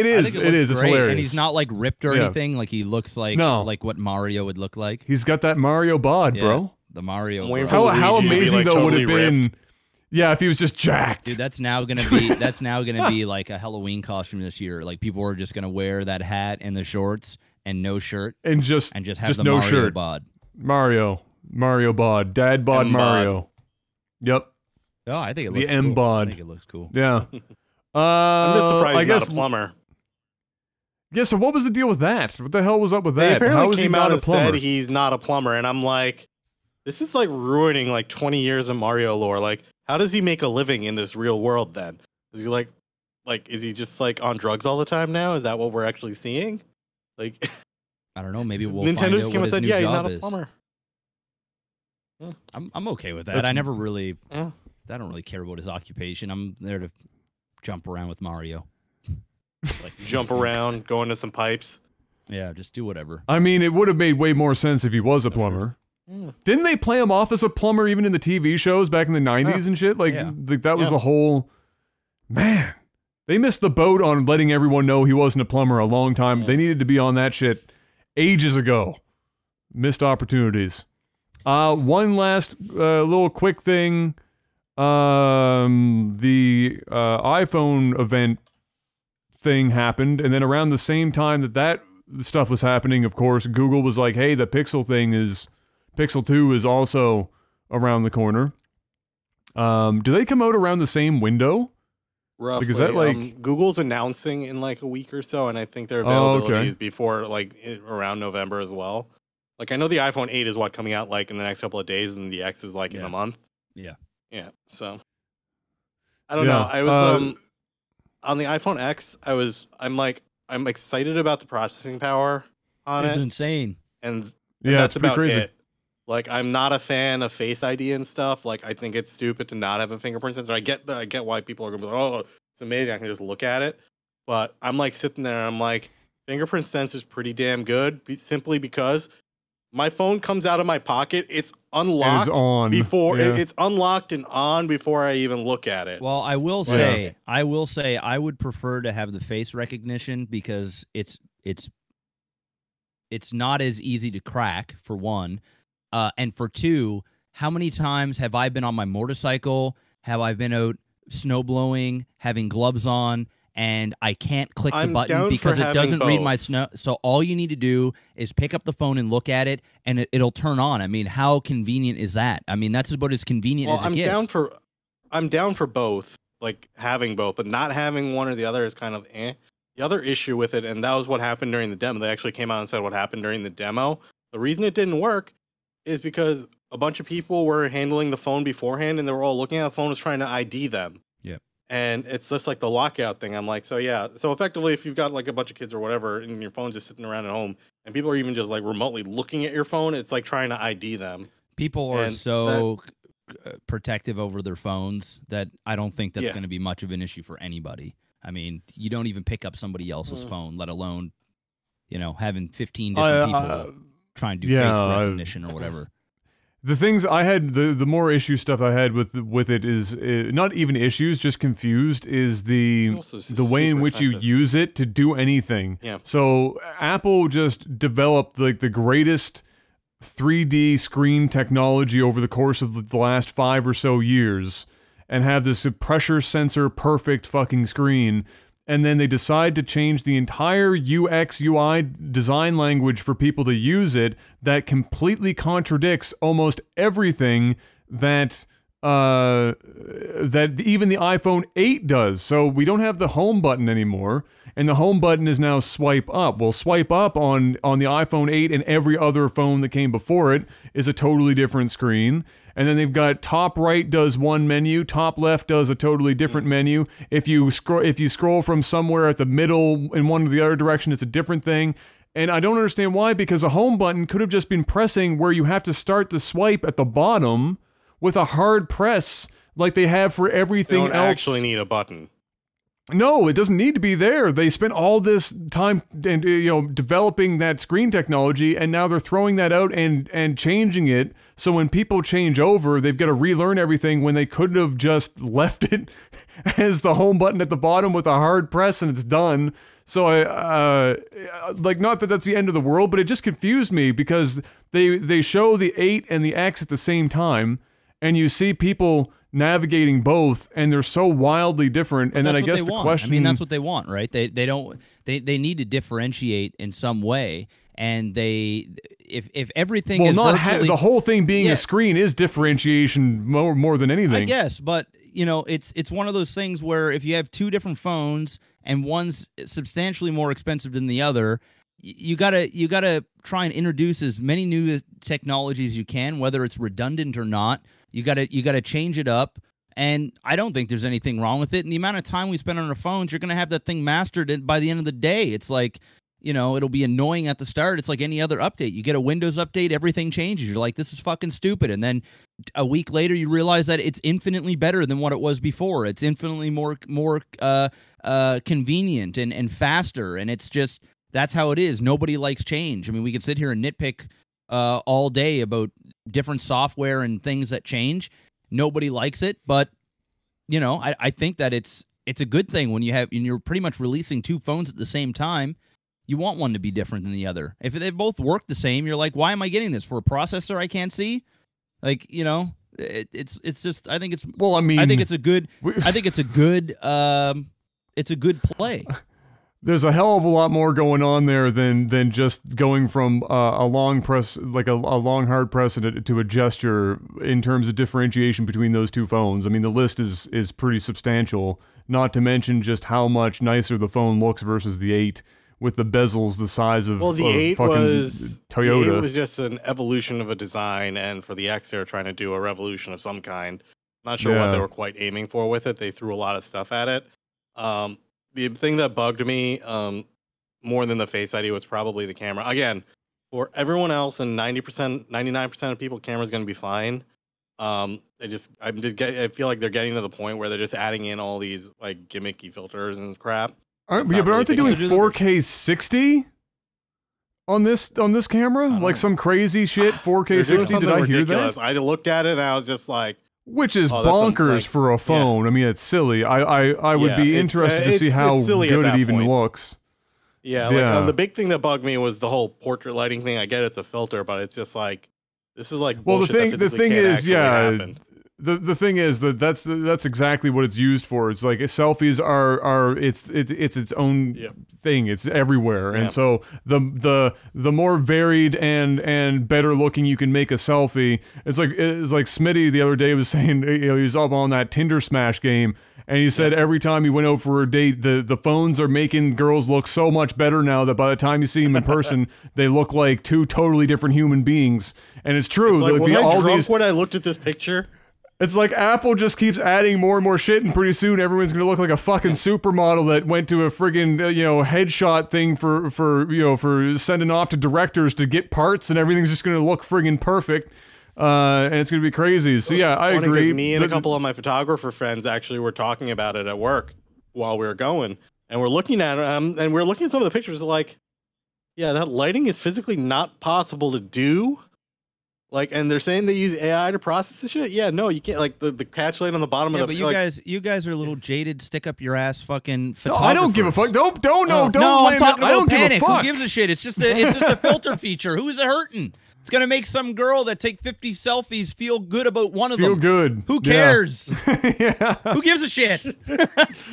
Speaker 3: is.
Speaker 1: It's hilarious.
Speaker 3: And he's not like ripped or anything. Like he looks like what Mario would look like.
Speaker 1: He's got that Mario bod, bro.
Speaker 3: The Mario.
Speaker 1: How amazing though would it have been? Yeah, if he was just jacked.
Speaker 3: Dude, that's now gonna be like a Halloween costume this year. Like people are just gonna wear that hat and the shorts and no shirt
Speaker 1: and just
Speaker 3: have the
Speaker 1: no
Speaker 3: Mario
Speaker 1: shirt
Speaker 3: bod. Mario
Speaker 1: bod, dad bod Mario. Yep.
Speaker 3: Oh, I think it looks
Speaker 1: the M bod.
Speaker 3: I think it looks cool.
Speaker 1: Yeah.
Speaker 2: I'm just surprised he's not a plumber.
Speaker 1: Yeah, so what was the deal with that? What the hell was up with
Speaker 2: They
Speaker 1: that?
Speaker 2: apparently
Speaker 1: How was
Speaker 2: came
Speaker 1: he not
Speaker 2: out
Speaker 1: a
Speaker 2: and
Speaker 1: plumber?
Speaker 2: said he's not a plumber, and I'm like, this is like ruining like 20 years of Mario lore. Like, how does he make a living in this real world then? Is he like is he just like on drugs all the time now? Is that what we're actually seeing? Like,
Speaker 3: I don't know. Maybe we'll
Speaker 2: Nintendo
Speaker 3: find
Speaker 2: just
Speaker 3: out
Speaker 2: came
Speaker 3: what
Speaker 2: and
Speaker 3: his
Speaker 2: said,
Speaker 3: new
Speaker 2: yeah, he's
Speaker 3: job
Speaker 2: not a
Speaker 3: is.
Speaker 2: plumber.
Speaker 3: I'm okay with that. I never really. I don't really care about his occupation. I'm there to jump around with Mario.
Speaker 2: Like jump around, go into some pipes.
Speaker 3: Yeah, just do whatever.
Speaker 1: I mean, it would have made way more sense if he was a plumber. Didn't they play him off as a plumber even in the TV shows back in the 90s and shit? Like, that was the whole... Man, They missed the boat on letting everyone know he wasn't a plumber a long time. They needed to be on that shit ages ago. Missed opportunities. One last little quick thing. The iPhone event thing happened, and then around the same time that stuff was happening, of course, Google was like, hey, the Pixel 2 is also around the corner. Do they come out around the same window?
Speaker 2: Roughly.
Speaker 1: Because that, like,
Speaker 2: Google's announcing in like a week or so, and I think their availability is before like around November as well. Like I know the iPhone 8 is coming out like in the next couple of days, and the X is like in a month.
Speaker 3: Yeah.
Speaker 2: So I don't know. I was on the iPhone X. I'm excited about the processing power on it.
Speaker 3: It's insane.
Speaker 2: And
Speaker 1: it's
Speaker 2: that's
Speaker 1: pretty
Speaker 2: about
Speaker 1: crazy.
Speaker 2: it. Like, I'm not a fan of Face ID and stuff. Like, I think it's stupid to not have a fingerprint sensor. I get why people are gonna be like, oh, it's amazing, I can just look at it. But I'm like sitting there, and I'm like, fingerprint sensor's pretty damn good, simply because my phone comes out of my pocket, it's unlocked it's unlocked and on before I even look at it.
Speaker 3: Well, I will say, I would prefer to have the face recognition because it's not as easy to crack, for one. And for two, how many times have I been on my motorcycle? Have I been out snow blowing, having gloves on, and I can't click the button because it doesn't read my snow? So all you need to do is pick up the phone and look at it, and it'll turn on. I mean, how convenient is that? I mean, that's about as convenient as it gets.
Speaker 2: I'm down for both, like having both, but not having one or the other is kind of eh. The other issue with it, and that was what happened during the demo. They actually came out and said what happened during the demo. The reason it didn't work is because a bunch of people were handling the phone beforehand, and they were all looking at the phone, was trying to ID them.
Speaker 3: Yep.
Speaker 2: And it's just like the lockout thing. I'm like, so yeah. So effectively, if you've got like a bunch of kids or whatever, and your phone's just sitting around at home, and people are even just like remotely looking at your phone, it's like trying to ID them.
Speaker 3: People are protective over their phones that I don't think that's going to be much of an issue for anybody. I mean, you don't even pick up somebody else's phone, let alone, having 15 different people trying to do face recognition or whatever.
Speaker 1: The things I had, the more issue stuff I had with it is not even issues, just confused, is the way in which you use it to do anything.
Speaker 2: Yeah.
Speaker 1: So Apple just developed like the greatest 3D screen technology over the course of the last 5 or so years, and have this pressure sensor perfect fucking screen. And then they decide to change the entire UX UI design language for people to use it that completely contradicts almost everything that that even the iPhone 8 does. So we don't have the home button anymore, and the home button is now swipe up. Well, swipe up on the iPhone 8 and every other phone that came before it is a totally different screen. And then they've got top right does one menu, top left does a totally different menu. If you scroll from somewhere at the middle in one or the other direction, it's a different thing. And I don't understand why, because a home button could have just been pressing where you have to start the swipe at the bottom with a hard press like they have for everything else.
Speaker 2: They don't actually need a button.
Speaker 1: No, it doesn't need to be there. They spent all this time and developing that screen technology, and now they're throwing that out and changing it. So when people change over, they've got to relearn everything when they could have just left it as the home button at the bottom with a hard press and it's done. So not that that's the end of the world, but it just confused me because they show the 8 and the X at the same time, and you see people navigating both, and they're so wildly different. And then I guess the question,
Speaker 3: I mean, that's what they want, right? They need to differentiate in some way, and if everything is virtually,
Speaker 1: the whole thing being a screen is differentiation more than anything,
Speaker 3: I guess. But it's one of those things where if you have two different phones and one's substantially more expensive than the other, you gotta try and introduce as many new technologies as you can, whether it's redundant or not. You gotta change it up, and I don't think there's anything wrong with it. And the amount of time we spend on our phones, you're gonna have that thing mastered by the end of the day. It's like, it'll be annoying at the start. It's like any other update. You get a Windows update, everything changes. You're like, this is fucking stupid. And then a week later, you realize that it's infinitely better than what it was before. It's infinitely more convenient and faster. And it's just, that's how it is. Nobody likes change. I mean, we could sit here and nitpick all day about different software and things that change. Nobody likes it, but I think that it's it's a good thing when you're pretty much releasing two phones at the same time. You want one to be different than the other. If they both work the same, you're like, why am I getting this for a processor I can't see? Like, you know, it's just, I think it's,
Speaker 1: well, I mean,
Speaker 3: I think it's a good play.
Speaker 1: There's a hell of a lot more going on there than just going from a long press, like a long hard press to a gesture in terms of differentiation between those two phones. I mean, the list is pretty substantial, not to mention just how much nicer the phone looks versus the 8. With the bezels the size of,
Speaker 2: well, the 8 was
Speaker 1: Toyota.
Speaker 2: The 8 was just an evolution of a design, and for the X, they're trying to do a revolution of some kind. Not sure what they were quite aiming for with it. They threw a lot of stuff at it. The thing that bugged me more than the Face ID was probably the camera. Again, for everyone else and 99% of people, camera's going to be fine. I feel like they're getting to the point where they're just adding in all these like gimmicky filters and crap.
Speaker 1: But aren't they doing 4K 60 on this camera? Like some crazy shit, 4K 60? Did I hear that?
Speaker 2: I looked at it and I was just like,
Speaker 1: which is bonkers for a phone. I mean, it's silly. I would be interested to see how good it even looks.
Speaker 2: Yeah, like, the big thing that bugged me was the whole portrait lighting thing. I get it's a filter, but it's just like, this is like,
Speaker 1: well, the thing is,
Speaker 2: happen.
Speaker 1: The thing is that's exactly what it's used for. It's like selfies are it's its own thing. It's everywhere, and so the more varied and better looking you can make a selfie. It's like Smitty the other day was saying, you know, he's up on that Tinder smash game, and he said every time he went out for a date, the phones are making girls look so much better now that by the time you see them in person, they look like two totally different human beings. And it's true.
Speaker 2: It's like, was I drunk when I looked at this picture?
Speaker 1: It's like Apple just keeps adding more and more shit, and pretty soon everyone's gonna look like a fucking supermodel that went to a friggin' headshot thing for sending off to directors to get parts, and everything's just gonna look friggin' perfect, and it's gonna be crazy. So yeah, I agree.
Speaker 2: Me and a couple of my photographer friends actually were talking about it at work while we were going, and we're looking at and we're looking at some of the pictures. Like, yeah, that lighting is physically not possible to do. Like, and they're saying they use AI to process the shit. Yeah, no, you can't. Like the catch light on the bottom of the.
Speaker 3: Yeah, but you guys are a little jaded, stick up your ass, fucking photographers.
Speaker 1: No, I don't give a fuck. Don't.
Speaker 3: No, I'm talking about Panic. Who gives a shit? It's just a filter feature. Who's it hurting? It's gonna make some girl that take 50 selfies feel good about one of them.
Speaker 1: Feel good.
Speaker 3: Who cares?
Speaker 1: Yeah.
Speaker 3: Who gives a shit?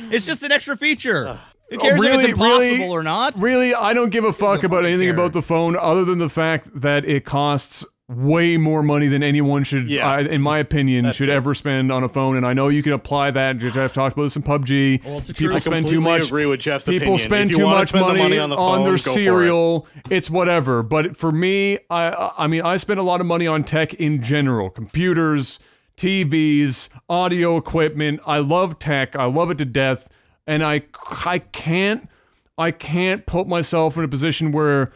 Speaker 3: It's just an extra feature. Who cares if it's impossible or not?
Speaker 1: Really, I don't give a fuck about anything about the phone other than the fact that it costs way more money than anyone should, in my opinion, should ever spend on a phone. And I know you can apply that. I've talked about this in PUBG.
Speaker 2: Well, people spend too much. Agree with Jeff's opinion.
Speaker 1: Spend too much money on their cereal. It's whatever. But for me, I mean, I spend a lot of money on tech in general. Computers, TVs, audio equipment. I love tech. I love it to death. And I can't put myself in a position where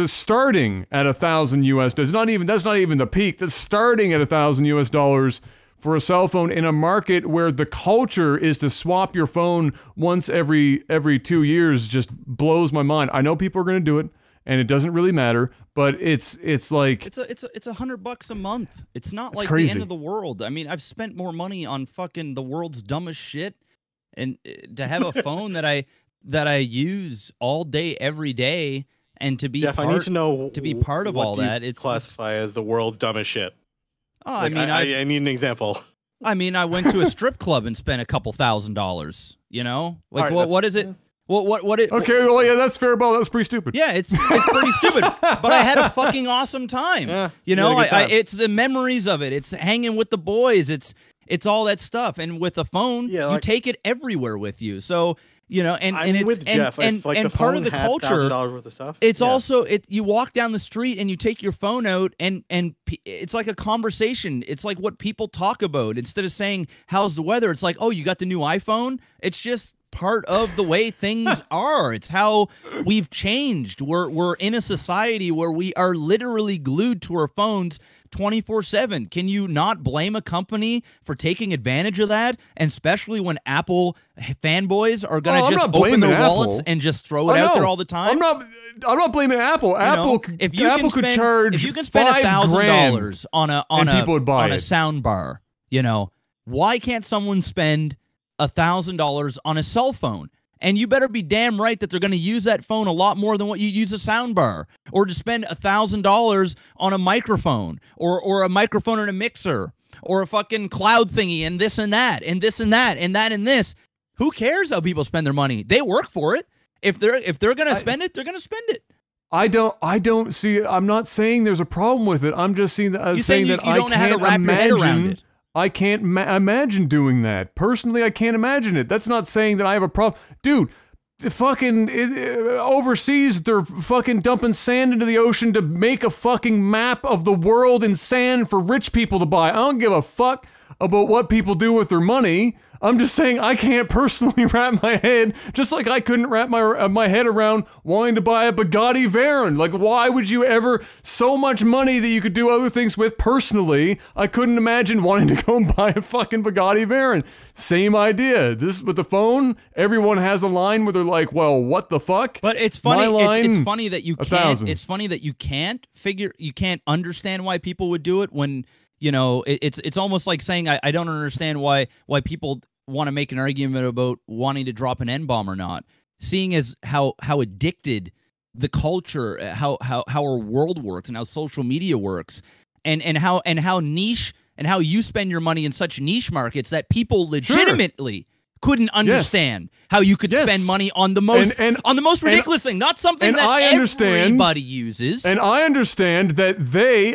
Speaker 1: starting at $1,000 US. That's not even the peak. That's starting at $1,000 US for a cell phone in a market where the culture is to swap your phone once every 2 years. Just blows my mind. I know people are going to do it, and it doesn't really matter. But it's like
Speaker 3: it's $100 a month. It's not like
Speaker 1: crazy.
Speaker 3: The end of the world. I mean, I've spent more money on fucking the world's dumbest shit, and to have a phone that I use all day, every day. And to be
Speaker 2: Jeff, I need to know
Speaker 3: to be part of all that, it's
Speaker 2: classify as the world's dumbest shit.
Speaker 3: Oh,
Speaker 2: like, I need an example.
Speaker 3: I mean, I went to a strip club and spent a couple $1,000s. You know, like what is it? What it?
Speaker 1: Okay, well, yeah, that's fair, Ball. That's pretty stupid.
Speaker 3: Yeah, it's pretty stupid. But I had a fucking awesome time. Yeah, you know, it's the memories of it. It's hanging with the boys. It's all that stuff. And with the phone, you take it everywhere with you. So. You know, and it's
Speaker 2: with Jeff.
Speaker 3: And part of the culture.
Speaker 2: Worth of stuff.
Speaker 3: It's also you walk down the street and you take your phone out and it's like a conversation. It's like what people talk about instead of saying how's the weather. It's like, oh, you got the new iPhone. It's just part of the way things are. It's how we've changed. We're in a society where we are literally glued to our phones 24/7. Can you not blame a company for taking advantage of that? And especially when Apple fanboys are gonna just open their wallets and just throw it out there all the time. I'm
Speaker 1: not blaming Apple. Apple could charge
Speaker 3: if you can spend $1,000 on a
Speaker 1: people would buy
Speaker 3: a sound bar, you know, Why can't someone spend $1,000 on a cell phone? And you better be damn right that they're going to use that phone a lot more than what you use a soundbar, or to spend $1,000 on a microphone, or a microphone and a mixer, or a fucking cloud thingy, and this and that, and this and that, and that and this. Who cares how people spend their money? They work for it. If they're going to spend it, they're going to spend it.
Speaker 1: I don't see. I'm not saying there's a problem with it. I'm just saying that I can't imagine. I can't imagine doing that. Personally, I can't imagine it. That's not saying that I have a problem. Dude, overseas, they're fucking dumping sand into the ocean to make a fucking map of the world in sand for rich people to buy. I don't give a fuck about what people do with their money. I'm just saying I can't personally wrap my head, just like I couldn't wrap my head around wanting to buy a Bugatti Veyron. Like, why would you ever, so much money that you could do other things with personally, I couldn't imagine wanting to go and buy a fucking Bugatti Veyron. Same idea. This, with the phone, everyone has a line where they're like, well, what the fuck?
Speaker 3: But it's funny, it's funny that you can't,
Speaker 1: 1,000.
Speaker 3: it's funny that you can't understand why people would do it when, you know, it's almost like saying I don't understand why people want to make an argument about wanting to drop an N-bomb or not, seeing as how addicted the culture, how our world works and how social media works, and how niche and how you spend your money in such niche markets that people legitimately couldn't understand how you could spend money on the most on the most ridiculous thing, not something that everybody uses.
Speaker 1: And I understand that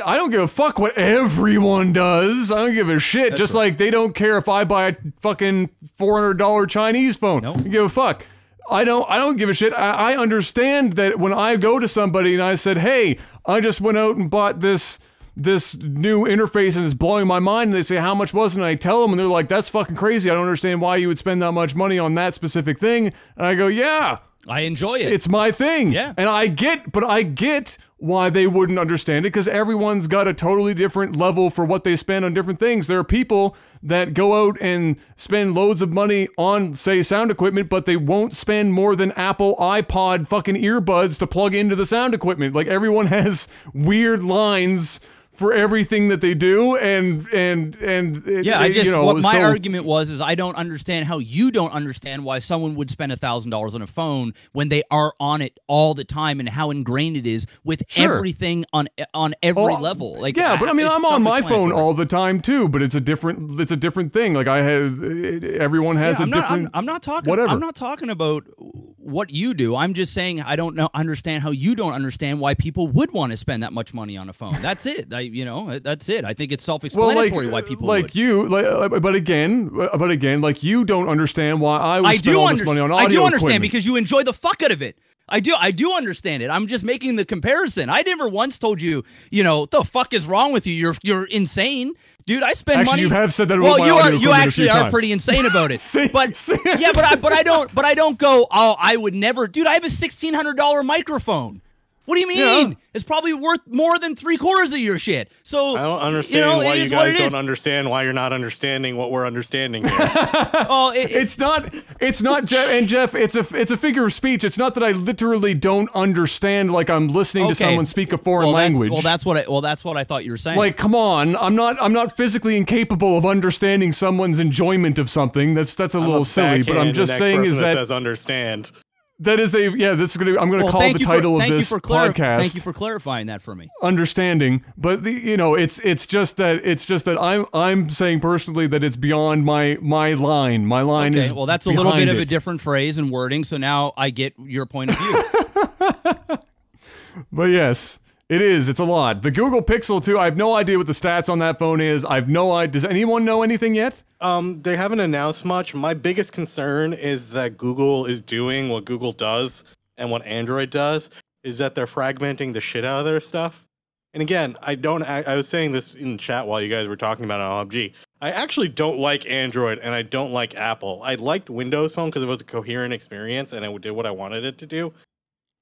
Speaker 1: I don't give a fuck what everyone does. I don't give a shit.
Speaker 3: That's
Speaker 1: just
Speaker 3: right.
Speaker 1: like they don't care if I buy a fucking $400 Chinese phone.
Speaker 3: Nope.
Speaker 1: I don't give a fuck. I don't give a shit. I understand that when I go to somebody and I said, hey, I just went out and bought this new interface and it's blowing my mind, and they say, how much was it? And I tell them, and they're like, that's fucking crazy. I don't understand why you would spend that much money on that specific thing. And I go, yeah,
Speaker 3: I enjoy it.
Speaker 1: it's my thing.
Speaker 3: Yeah.
Speaker 1: And I get why they wouldn't understand it, because everyone's got a totally different level for what they spend on different things. There are people that go out and spend loads of money on, say, sound equipment, but they won't spend more than Apple iPod fucking earbuds to plug into the sound equipment. Like, everyone has weird lines for everything that they do,
Speaker 3: what my argument was is I don't understand how you don't understand why someone would spend $1,000 on a phone when they are on it all the time, and how ingrained it is with everything on every level. Like,
Speaker 1: yeah, but I mean, I'm on my phone
Speaker 3: self-explanatory.
Speaker 1: all the time too, but it's a different thing. Like, everyone has a different.
Speaker 3: I'm not talking.
Speaker 1: Whatever.
Speaker 3: I'm not talking about what you do. I'm just saying I don't understand how you don't understand why people would want to spend that much money on a phone. That's it. That's it. I think it's self-explanatory why people would.
Speaker 1: But again, like, you don't understand why I would spend all this money on audio
Speaker 3: I do understand
Speaker 1: equipment.
Speaker 3: because you enjoy the fuck out of it. I do understand it. I'm just making the comparison. I never once told you, what the fuck is wrong with you? You're insane. Dude, I spend money.
Speaker 1: You have said that about my audio equipment
Speaker 3: you actually
Speaker 1: a few
Speaker 3: are
Speaker 1: times.
Speaker 3: pretty insane about it. But I don't go, oh, I would never. Dude, I have a $1,600 microphone. What do you mean?
Speaker 1: Yeah.
Speaker 3: It's probably worth more than 3/4 of your shit. So
Speaker 2: I don't understand why you guys don't understand why you're not understanding what we're understanding here.
Speaker 1: It's not Jeff, and Jeff, it's a figure of speech. It's not that I literally don't understand, like I'm listening to someone speak a foreign language.
Speaker 3: That's what I thought you were saying.
Speaker 1: Like, come on, I'm not physically incapable of understanding someone's enjoyment of something. That's a little silly, but I'm just saying is that
Speaker 2: says understand.
Speaker 1: That is I'm gonna call the title of this podcast.
Speaker 3: Thank you for clarifying that for me.
Speaker 1: Understanding, but it's just that I'm saying personally that it's beyond my line. My line is
Speaker 3: well, that's a little bit of a
Speaker 1: it.
Speaker 3: different phrase and wording. So now I get your point of view.
Speaker 1: But yes, it is. It's a lot. The Google Pixel 2, I have no idea what the stats on that phone is. I have no idea. Does anyone know anything yet?
Speaker 2: They haven't announced much. My biggest concern is that Google is doing what Google does and what Android does, is that they're fragmenting the shit out of their stuff. And again, I was saying this in chat while you guys were talking about it on PUBG. I actually don't like Android and I don't like Apple. I liked Windows Phone because it was a coherent experience and it did what I wanted it to do.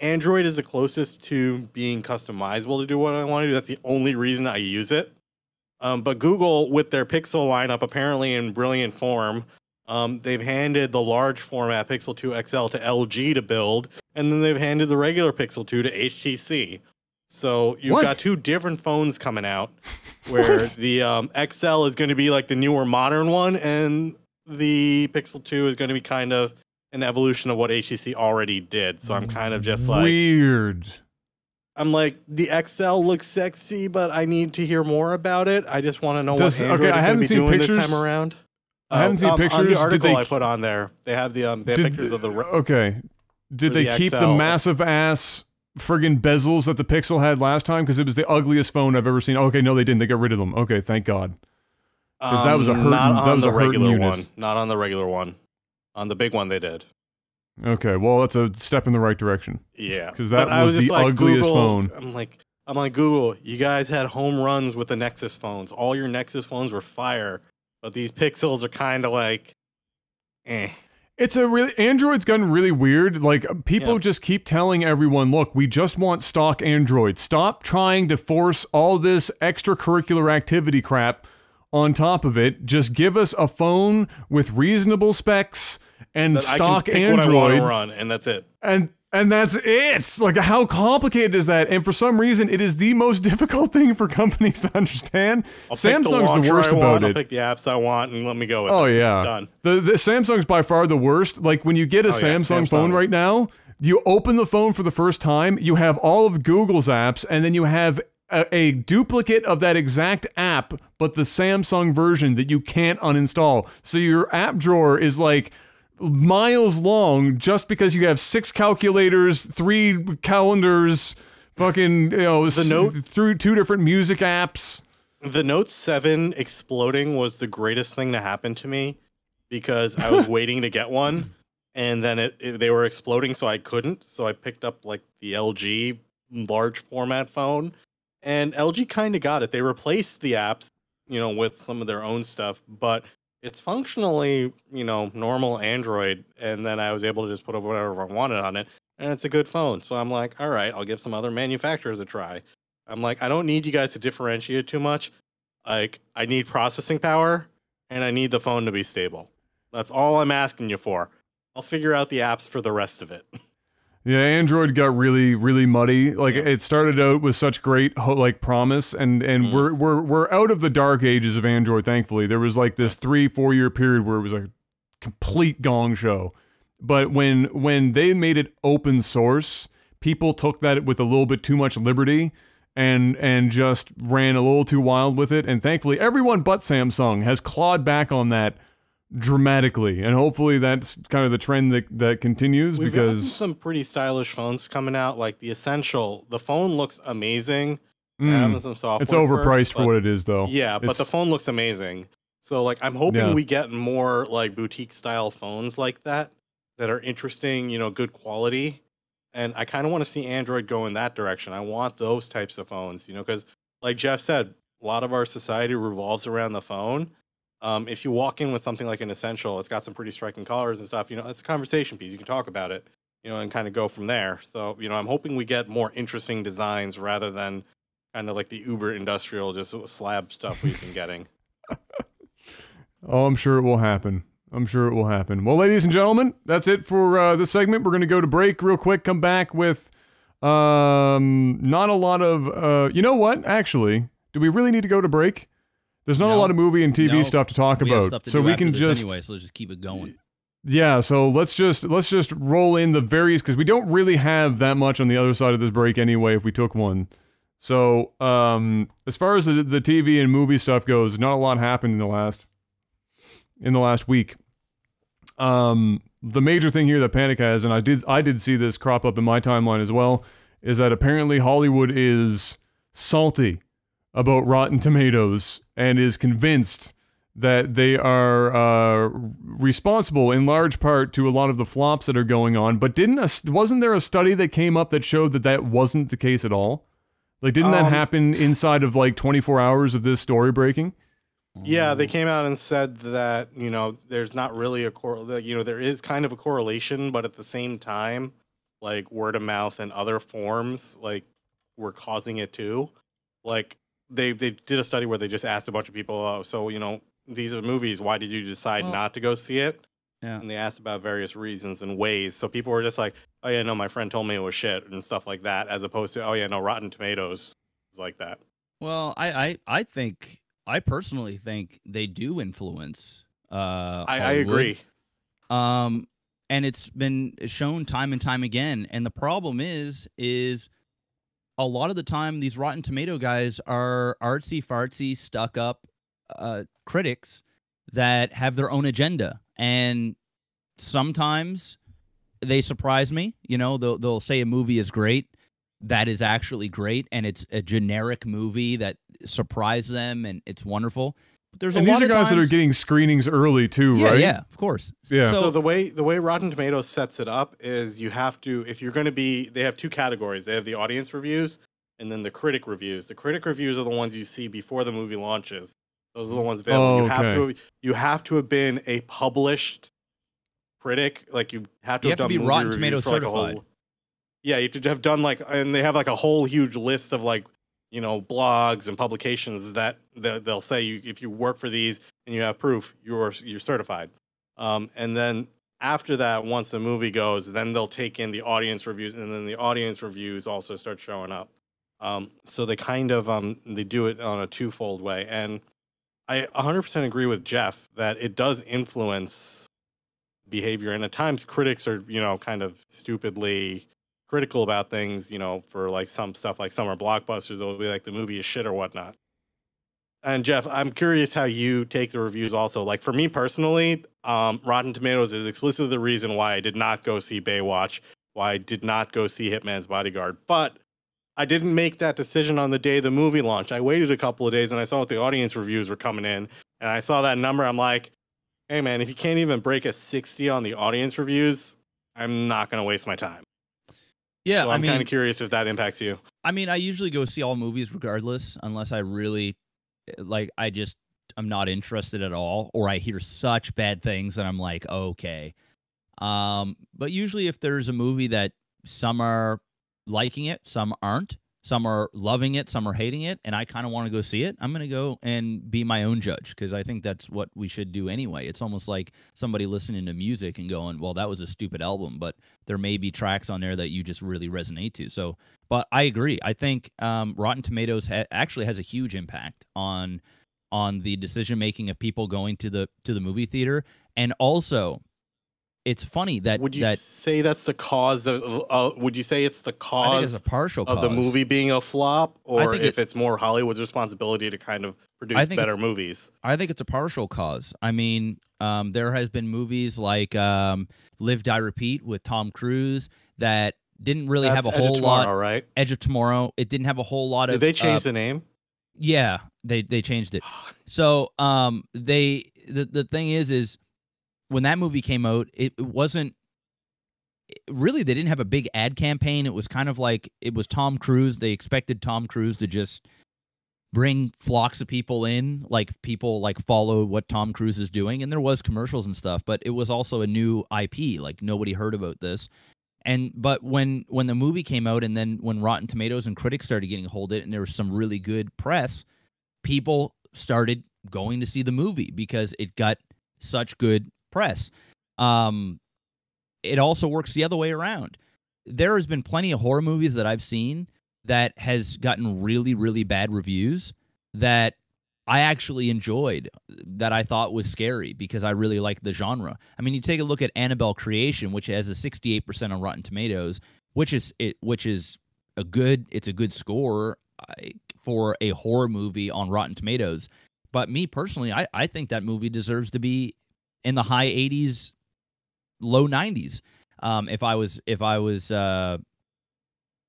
Speaker 2: Android is the closest to being customizable to do what I want to do. That's the only reason I use it. But Google, with their Pixel lineup, apparently in brilliant form, they've handed the large format Pixel 2 XL to LG to build, and then they've handed the regular Pixel 2 to HTC. So you've got two different phones coming out. where the XL is going to be like the newer modern one, and the Pixel 2 is going to be kind of an evolution of what HTC already did. So I'm kind of just like
Speaker 1: weird.
Speaker 2: I'm like, the XL looks sexy, but I need to hear more about it. I just want to know what Android is going to be doing this time around.
Speaker 1: I haven't seen pictures.
Speaker 2: On the article I put on there, they have the they have pictures of the.
Speaker 1: Okay, did they keep the massive ass friggin' bezels that the Pixel had last time? Because it was the ugliest phone I've ever seen. Okay, no, they didn't. They got rid of them. Okay, thank God. Because that was a hurting. That was a hurting unit.
Speaker 2: One. Not on the regular one. On the big one, they did.
Speaker 1: Okay, well, that's a step in the right direction.
Speaker 2: Yeah,
Speaker 1: because that was the ugliest phone.
Speaker 2: I'm like Google. You guys had home runs with the Nexus phones. All your Nexus phones were fire, but these Pixels are kind of like, eh.
Speaker 1: It's a really Android's gotten really weird. Like people just keep telling everyone, look, we just want stock Android. Stop trying to force all this extracurricular activity crap on top of it. Just give us a phone with reasonable specs and
Speaker 2: that
Speaker 1: stock
Speaker 2: I can pick
Speaker 1: Android,
Speaker 2: what I want to run, and that's it.
Speaker 1: And that's it. Like, how complicated is that? And for some reason, it is the most difficult thing for companies to understand. Samsung's the worst about it.
Speaker 2: I'll pick the apps I want and let me go with it.
Speaker 1: Oh yeah,
Speaker 2: done.
Speaker 1: The Samsung's by far the worst. Like when you get a Samsung phone right now, you open the phone for the first time, you have all of Google's apps, and then you have a duplicate of that exact app, but the Samsung version that you can't uninstall. So your app drawer is like miles long just because you have 6 calculators, 3 calendars, fucking, through 2 different music apps.
Speaker 2: The Note 7 exploding was the greatest thing to happen to me because I was waiting to get one, and then they were exploding, so I couldn't. So I picked up like the LG large format phone, and LG kind of got it. They replaced the apps, with some of their own stuff, but it's functionally, normal Android, and then I was able to just put whatever I wanted on it, and it's a good phone. So I'm like, all right, I'll give some other manufacturers a try. I'm like, I don't need you guys to differentiate too much. Like, I need processing power, and I need the phone to be stable. That's all I'm asking you for. I'll figure out the apps for the rest of it.
Speaker 1: Yeah, Android got really, really muddy. Like it started out with such great promise, and we're out of the dark ages of Android. Thankfully, there was like this 3-4 year period where it was a complete gong show. But when they made it open source, people took that with a little bit too much liberty and just ran a little too wild with it. And thankfully, everyone but Samsung has clawed back on that dramatically, and hopefully that's kind of the trend that continues.
Speaker 2: We've
Speaker 1: because
Speaker 2: got some pretty stylish phones coming out, like the Essential. The phone looks amazing. Some software
Speaker 1: it's overpriced
Speaker 2: perks,
Speaker 1: for what it is, though.
Speaker 2: Yeah, but the phone looks amazing. So like, I'm hoping we get more like boutique style phones like that are interesting, good quality. And I kind of want to see Android go in that direction. I want those types of phones, because like Jeff said, a lot of our society revolves around the phone. If you walk in with something like an Essential, it's got some pretty striking colors and stuff, it's a conversation piece. You can talk about it, and kind of go from there. So, I'm hoping we get more interesting designs rather than kind of like the uber industrial, just slab stuff we've been getting.
Speaker 1: Oh, I'm sure it will happen. Well, ladies and gentlemen, that's it for this segment. We're going to go to break real quick, come back with not a lot of, you know what, actually, do we really need to go to break? There's not a lot of movie and TV stuff to talk about, so we can just
Speaker 3: anyway. So let's just keep it going.
Speaker 1: Yeah, so let's just roll in the various, because we don't really have that much on the other side of this break anyway. If we took one, so as far as the TV and movie stuff goes, not a lot happened in the last week. The major thing here that Panic has, and I did see this crop up in my timeline as well, is that apparently Hollywood is salty about Rotten Tomatoes and is convinced that they are responsible in large part to a lot of the flops that are going on. But wasn't there a study that came up that showed that wasn't the case at all? Like, didn't that happen inside of like 24 hours of this story breaking?
Speaker 2: Yeah, they came out and said that, there's not really there is kind of a correlation, but at the same time, like word of mouth and other forms, like, were causing it too. Like, they did a study where they just asked a bunch of people, these are movies, why did you decide not to go see it? Yeah. And they asked about various reasons and ways. So people were just like, oh yeah, no, my friend told me it was shit and stuff like that, as opposed to, oh yeah, no, Rotten Tomatoes like that.
Speaker 3: Well, I personally think they do influence.
Speaker 2: I agree.
Speaker 3: And it's been shown time and time again. And the problem is a lot of the time these Rotten Tomato guys are artsy fartsy, stuck up critics that have their own agenda. And sometimes they surprise me. You know, they'll say a movie is great. That is actually great, and it's a generic movie that surprised them, and it's wonderful. But there's
Speaker 1: and
Speaker 3: a lot
Speaker 1: these are
Speaker 3: of
Speaker 1: guys that are
Speaker 3: times-
Speaker 1: getting screenings early too,
Speaker 3: yeah,
Speaker 1: right?
Speaker 3: Yeah, of course.
Speaker 1: Yeah.
Speaker 2: So the way Rotten Tomatoes sets it up is you have to, if you're going to be, they have two categories. They have the audience reviews and then the critic reviews. The critic reviews are the ones you see before the movie launches. Those are the ones available.
Speaker 1: Oh,
Speaker 2: You have to have been a published critic. Like you have to have done
Speaker 3: be
Speaker 2: movie
Speaker 3: Rotten
Speaker 2: reviews
Speaker 3: Tomatoes
Speaker 2: for, like,
Speaker 3: certified.
Speaker 2: Yeah, you have to have done and they have like a whole huge list of like, you know, blogs and publications that they'll say if you work for these and you have proof, you're certified. And then after that, once the movie goes, then they'll take in the audience reviews, and then the audience reviews also start showing up. So they kind of they do it on a twofold way, and I 100% agree with Jeff that it does influence behavior, and at times critics are, you know, kind of stupidly critical about things, you know, for like some stuff like summer blockbusters, they'll be like the movie is shit or whatnot. And Jeff, I'm curious how you take the reviews also. Like for me personally, Rotten Tomatoes is explicitly the reason why I did not go see Baywatch, why I did not go see Hitman's Bodyguard. But I didn't make that decision on the day the movie launched. I waited a couple of days and I saw what the audience reviews were coming in. And I saw that number. I'm like, hey man, if you can't even break a 60 on the audience reviews, I'm not going to waste my time.
Speaker 3: Yeah,
Speaker 2: So I'm kind of curious if that impacts you.
Speaker 3: I mean, I usually go see all movies regardless, unless I really, like, I'm not interested at all, or I hear such bad things that I'm like, okay. But usually if there's a movie that some are liking it, some aren't, some are loving it, some are hating it, and I kind of want to go see it, I'm going to go and be my own judge, because I think that's what we should do anyway. It's almost like somebody listening to music and going, well, that was a stupid album, but there may be tracks on there that you just really resonate to. So, but I agree. I think Rotten Tomatoes actually has a huge impact on the decision-making of people going to the movie theater. And also, it's funny that
Speaker 2: would you say that's the cause of? Would you say it's the cause?
Speaker 3: I think it's a partial cause
Speaker 2: of the movie being a flop, or if it's more Hollywood's responsibility to kind of produce better movies?
Speaker 3: I think it's a partial cause. I mean, there has been movies like Live, Die, Repeat with Tom Cruise that didn't really have a whole lot.
Speaker 2: Right?
Speaker 3: Edge of Tomorrow. It didn't have a whole lot of.
Speaker 2: Did they change the name?
Speaker 3: Yeah, they changed it. So the thing is when that movie came out, it wasn't really, they didn't have a big ad campaign. It was kind of like, it was Tom Cruise. They expected Tom Cruise to just bring flocks of people in, like people like follow what Tom Cruise is doing. And there was commercials and stuff, but it was also a new IP. Like nobody heard about this. But when the movie came out, and then when Rotten Tomatoes and critics started getting a hold of it, and there was some really good press, people started going to see the movie because it got such good press. It also works the other way around. There has been plenty of horror movies that I've seen that has gotten really, really bad reviews that I actually enjoyed, that I thought was scary because I really like the genre. I mean, you take a look at Annabelle Creation, which has a 68% on Rotten Tomatoes, which is a good score for a horror movie on Rotten Tomatoes. But me personally, I think that movie deserves to be in the high 80s, low 90s. If I was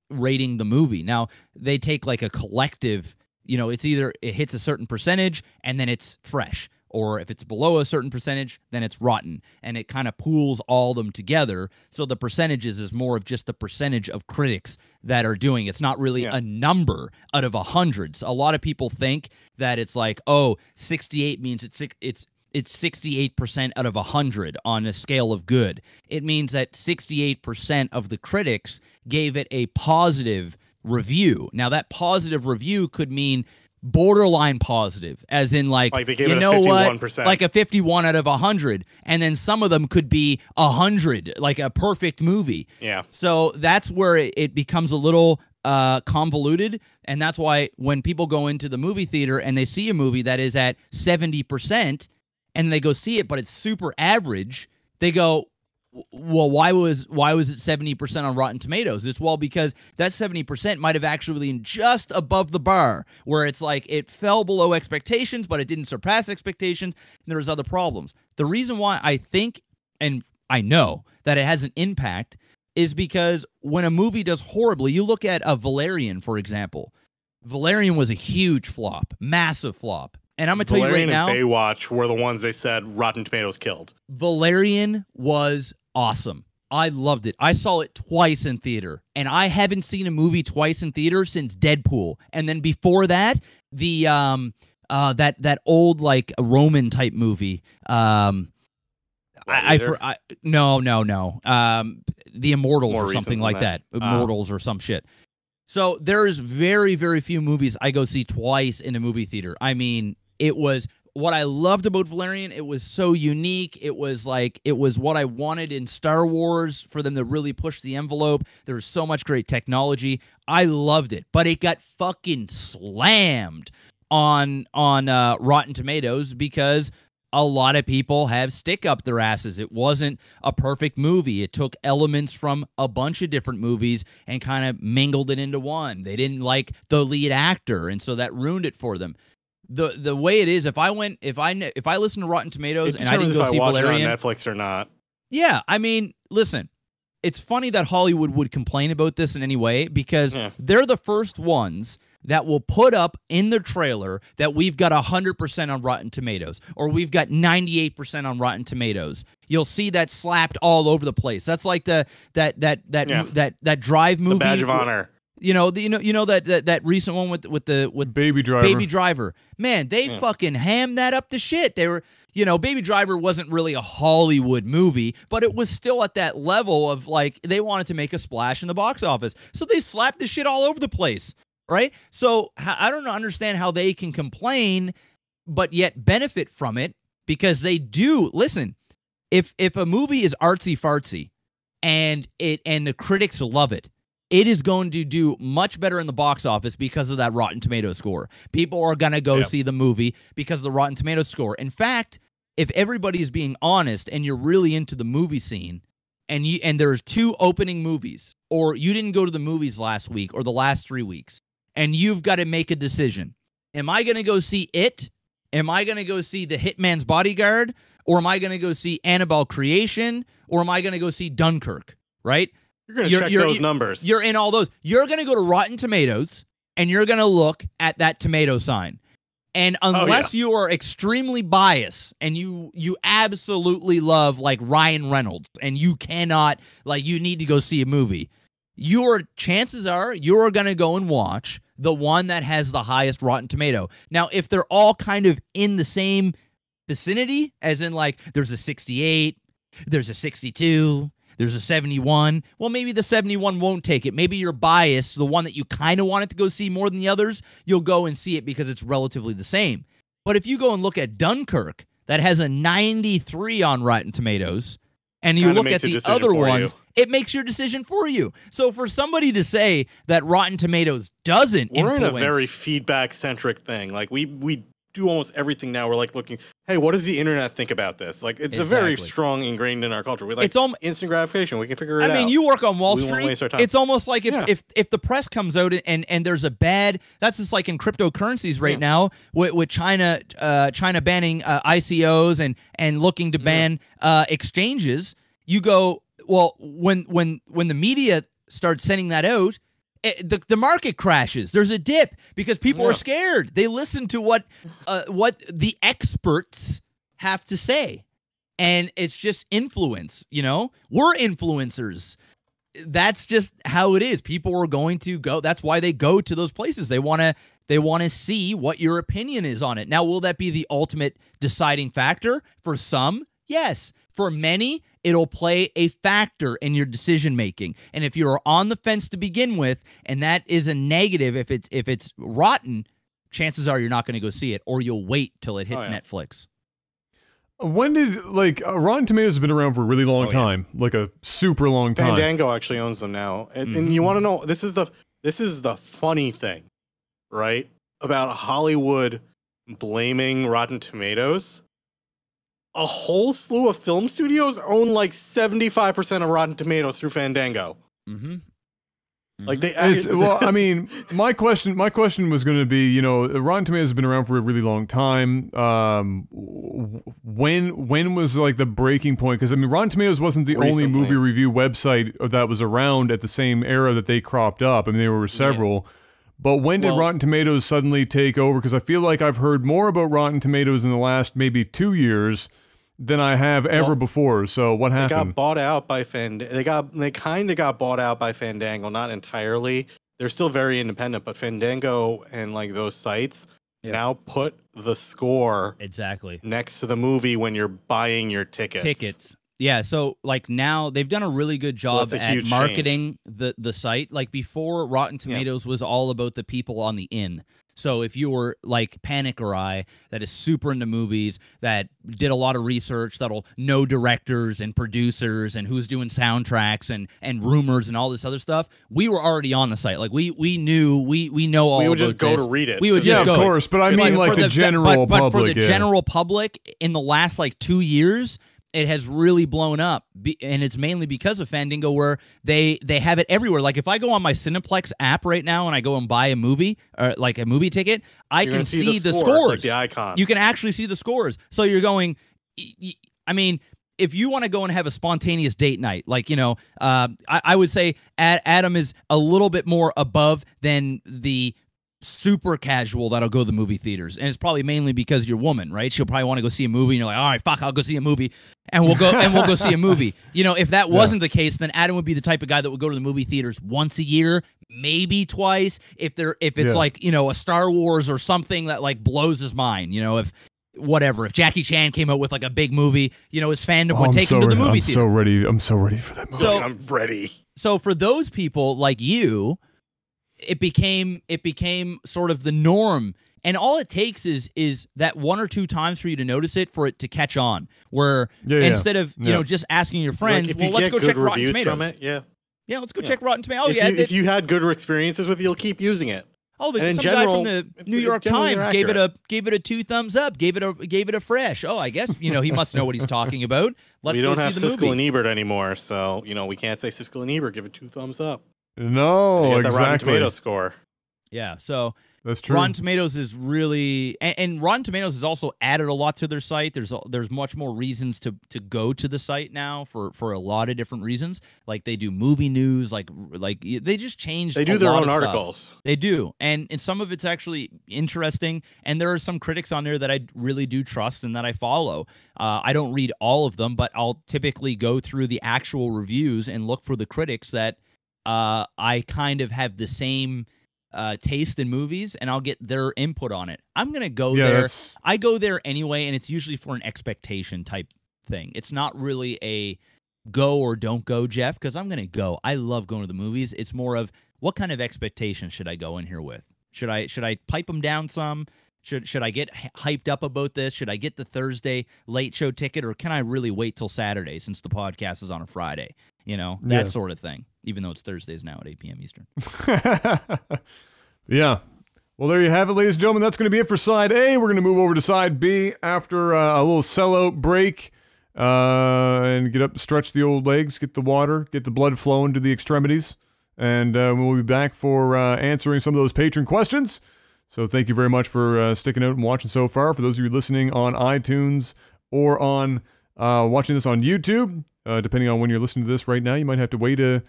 Speaker 3: rating the movie. Now, they take like a collective, you know, it's either it hits a certain percentage and then it's fresh, or if it's below a certain percentage, then it's rotten, and it kind of pools all them together. So the percentages is more of just the percentage of critics that are doing. It's not really a number out of 100. A lot of people think that it's like, oh, 68 means it's 68% out of 100 on a scale of good. It means that 68% of the critics gave it a positive review. Now, that positive review could mean borderline positive, as in like
Speaker 2: they gave
Speaker 3: you
Speaker 2: it
Speaker 3: know
Speaker 2: a 51%.
Speaker 3: what, like a 51 out of 100, and then some of them could be 100, like a perfect movie.
Speaker 2: Yeah.
Speaker 3: So that's where it becomes a little convoluted, and that's why when people go into the movie theater and they see a movie that is at 70% and they go see it, but it's super average, they go, well, why was it 70% on Rotten Tomatoes? It's because that 70% might have actually been just above the bar, where it's like it fell below expectations, but it didn't surpass expectations, and there's other problems. The reason why I think, and I know that it has an impact, is because when a movie does horribly, you look at a Valerian, for example. Valerian was a huge flop, massive flop. And I'm going to tell you right now,
Speaker 2: and Baywatch were the ones they said Rotten Tomatoes killed.
Speaker 3: Valerian was awesome. I loved it. I saw it twice in theater, and I haven't seen a movie twice in theater since Deadpool. And then before that, the that old like Roman type movie. No. The Immortals
Speaker 2: More
Speaker 3: or something
Speaker 2: recent
Speaker 3: like
Speaker 2: than
Speaker 3: that.
Speaker 2: that.
Speaker 3: Immortals or some shit. So there's very, very few movies I go see twice in a movie theater. I mean, it was what I loved about Valerian. It was so unique. It was what I wanted in Star Wars, for them to really push the envelope. There was so much great technology. I loved it, but it got fucking slammed on Rotten Tomatoes because a lot of people have stick up their asses. It wasn't a perfect movie. It took elements from a bunch of different movies and kind of mingled it into one. They didn't like the lead actor, and so that ruined it for them. The way it is, if I listen to Rotten Tomatoes and I didn't go see Valerian
Speaker 2: on Netflix or not.
Speaker 3: Yeah, I mean, listen, it's funny that Hollywood would complain about this in any way, because they're the first ones that will put up in their trailer that we've got 100% on Rotten Tomatoes, or we've got 98% on Rotten Tomatoes. You'll see that slapped all over the place. That's like that Drive movie,
Speaker 2: the Badge of Honor.
Speaker 3: That recent one with
Speaker 1: Baby Driver.
Speaker 3: Baby Driver. Man, they fucking hammed that up to shit. They were, Baby Driver wasn't really a Hollywood movie, but it was still at that level of like they wanted to make a splash in the box office, so they slapped the shit all over the place. Right? So I don't understand how they can complain but yet benefit from it, because they do. Listen, if a movie is artsy fartsy and the critics love it, it is going to do much better in the box office because of that Rotten Tomatoes score. People are going to go see the movie because of the Rotten Tomatoes score. In fact, if everybody is being honest and you're really into the movie scene, and there's 2 opening movies, or you didn't go to the movies last week or the last 3 weeks, and you've got to make a decision. Am I going to go see It? Am I going to go see The Hitman's Bodyguard? Or am I going to go see Annabelle Creation? Or am I going to go see Dunkirk? Right?
Speaker 2: You're going to check those numbers.
Speaker 3: You're in all those. You're going to go to Rotten Tomatoes, and you're going to look at that tomato sign. And unless you are extremely biased and you absolutely love like Ryan Reynolds, and you cannot, like, you need to go see a movie, your chances are you're going to go and watch the one that has the highest Rotten Tomato. Now, if they're all kind of in the same vicinity, as in like there's a 68, there's a 62, there's a 71, well, maybe the 71 won't take it. Maybe you're biased, the one that you kind of wanted to go see more than the others, you'll go and see it because it's relatively the same. But if you go and look at Dunkirk, that has a 93 on Rotten Tomatoes, and you look at the other ones, it makes your decision for you. So for somebody to say that Rotten Tomatoes doesn't
Speaker 2: We're
Speaker 3: influence...
Speaker 2: in a very feedback-centric thing. Like, we do almost everything now. We're like looking, hey, what does the internet think about this? Like, it's a very strong ingrained in our culture. We like instant gratification. We can figure it out.
Speaker 3: I mean, you work on Wall
Speaker 2: We won't
Speaker 3: Street.
Speaker 2: waste our time.
Speaker 3: It's almost like if the press comes out and there's a bad, that's just like in cryptocurrencies right now with China banning ICOs and looking to ban exchanges. You go, well, when the media starts sending that out, the market crashes. There's a dip because people are scared. They listen to what the experts have to say, and it's just influence. We're influencers. That's just how it is. People are going to go. That's why they go to those places. They want to see what your opinion is on it. Now, will that be the ultimate deciding factor? For some, yes. For many, it'll play a factor in your decision making. And if you're on the fence to begin with, and that is a negative, if it's rotten, chances are you're not going to go see it, or you'll wait till it hits Netflix.
Speaker 1: When did, Rotten Tomatoes has been around for a really long time, like a super long time.
Speaker 2: Fandango actually owns them now. And you want to know, this is this is the funny thing, right? About Hollywood blaming Rotten Tomatoes. A whole slew of film studios own like 75% of Rotten Tomatoes through Fandango.
Speaker 3: Mm-hmm.
Speaker 2: Like they,
Speaker 1: well, I mean, my question was going to be, you know, Rotten Tomatoes has been around for a really long time. When was like the breaking point? Because I mean, Rotten Tomatoes wasn't the only movie review website that was around at the same era that they cropped up. I mean, there were several. Yeah. But when did Rotten Tomatoes suddenly take over? Because I feel like I've heard more about Rotten Tomatoes in the last maybe 2 years than I have ever before. So what happened?
Speaker 2: They got bought out by They kind of got bought out by Fandango, not entirely. They're still very independent, but Fandango and like those sites now put the score next to the movie when you're buying your tickets.
Speaker 3: Yeah, so like now they've done a really good job at marketing the site. Like before, Rotten Tomatoes was all about the people on the in. So if you were like Panic or I, that is super into movies, that did a lot of research, that'll know directors and producers and who's doing soundtracks and rumors and all this other stuff, we were already on the site. Like we know all.
Speaker 2: We would
Speaker 3: about
Speaker 2: just go
Speaker 3: this.
Speaker 2: to read it.
Speaker 3: We would just go.
Speaker 1: Of course, but I mean like the general public.
Speaker 3: But for the general public, in the last like 2 years, it has really blown up, and it's mainly because of Fandango, where they have it everywhere. Like if I go on my Cineplex app right now and I go and buy a movie, or like a movie ticket, I can see the scores.
Speaker 2: Like the icon.
Speaker 3: You can actually see the scores. So you're going. I mean, if you want to go and have a spontaneous date night, like I would say Adam is a little bit more above than the super casual that'll go to the movie theaters, and it's probably mainly because you're a woman, right? She'll probably want to go see a movie, and you're like, all right, fuck, I'll go see a movie, and we'll go see a movie. You know, if that wasn't the case, then Adam would be the type of guy that would go to the movie theaters once a year, maybe twice, if it's like a Star Wars or something that like blows his mind. If Jackie Chan came out with like a big movie, his fandom would take him to the movie theater.
Speaker 1: I'm so ready for that movie.
Speaker 2: I'm ready.
Speaker 3: So for those people like you, it became sort of the norm, and all it takes is that 1 or 2 times for you to notice it, for it to catch on. Where instead of just asking your friends,
Speaker 2: like
Speaker 3: let's go check Rotten Tomatoes.
Speaker 2: From it,
Speaker 3: let's go check Rotten Tomatoes.
Speaker 2: If you had good experiences with it, you'll keep using it.
Speaker 3: Oh, some guy from the New York Times gave it a 2 thumbs up, gave it a fresh. Oh, I guess he must know what he's talking about.
Speaker 2: We don't have Siskel and Ebert anymore, so we can't say Siskel and Ebert give it 2 thumbs up.
Speaker 1: No,
Speaker 2: exactly. The Rotten Tomatoes score.
Speaker 3: Yeah, so
Speaker 1: that's true.
Speaker 3: Rotten Tomatoes is really, and Rotten Tomatoes has also added a lot to their site. There's much more reasons to go to the site now for a lot of different reasons. Like they do movie news, like they just changed.
Speaker 2: They do their own articles.
Speaker 3: Stuff. They do, and some of it's actually interesting. And there are some critics on there that I really do trust and that I follow. I don't read all of them, but I'll typically go through the actual reviews and look for the critics that I kind of have the same taste in movies, and I'll get their input on it. I'm gonna go there. I go there anyway, and it's usually for an expectation type thing. It's not really a go or don't go, Jeff, because I'm gonna go. I love going to the movies. It's more of what kind of expectation should I go in here with? Should I pipe them down some? Should I get hyped up about this? Should I get the Thursday late show ticket, or can I really wait till Saturday since the podcast is on a Friday? That sort of thing. Even though it's Thursdays now at 8 p.m. Eastern.
Speaker 1: Yeah. Well, there you have it, ladies and gentlemen. That's going to be it for Side A. We're going to move over to Side B after a little sellout break and get up, stretch the old legs, get the water, get the blood flowing to the extremities. And we'll be back for answering some of those patron questions. So thank you very much for sticking out and watching so far. For those of you listening on iTunes or on watching this on YouTube, depending on when you're listening to this right now, you might have to wait a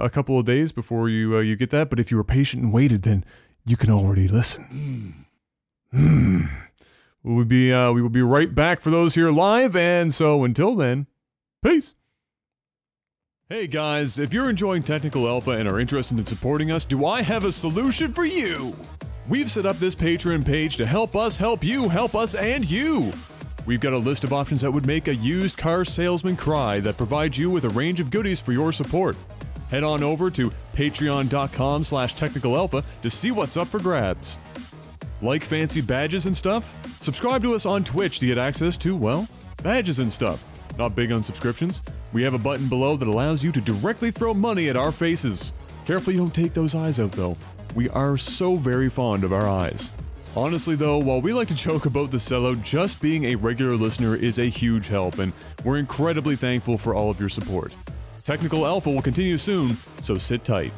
Speaker 1: couple of days before you get that. But if you were patient and waited, then you can already listen. We will be right back for those here live. And so until then, peace. Hey guys, if you're enjoying Technical Alpha and are interested in supporting us, do I have a solution for you? We've set up this Patreon page to help us help you, help us and you. We've got a list of options that would make a used car salesman cry that provide you with a range of goodies for your support. Head on over to patreon.com/technicalalpha to see what's up for grabs. Like fancy badges and stuff? Subscribe to us on Twitch to get access to, well, badges and stuff. Not big on subscriptions. We have a button below that allows you to directly throw money at our faces. Careful you don't take those eyes out though. We are so very fond of our eyes. Honestly though, while we like to joke about the sellout, just being a regular listener is a huge help, and we're incredibly thankful for all of your support. Technical Alpha will continue soon, so sit tight.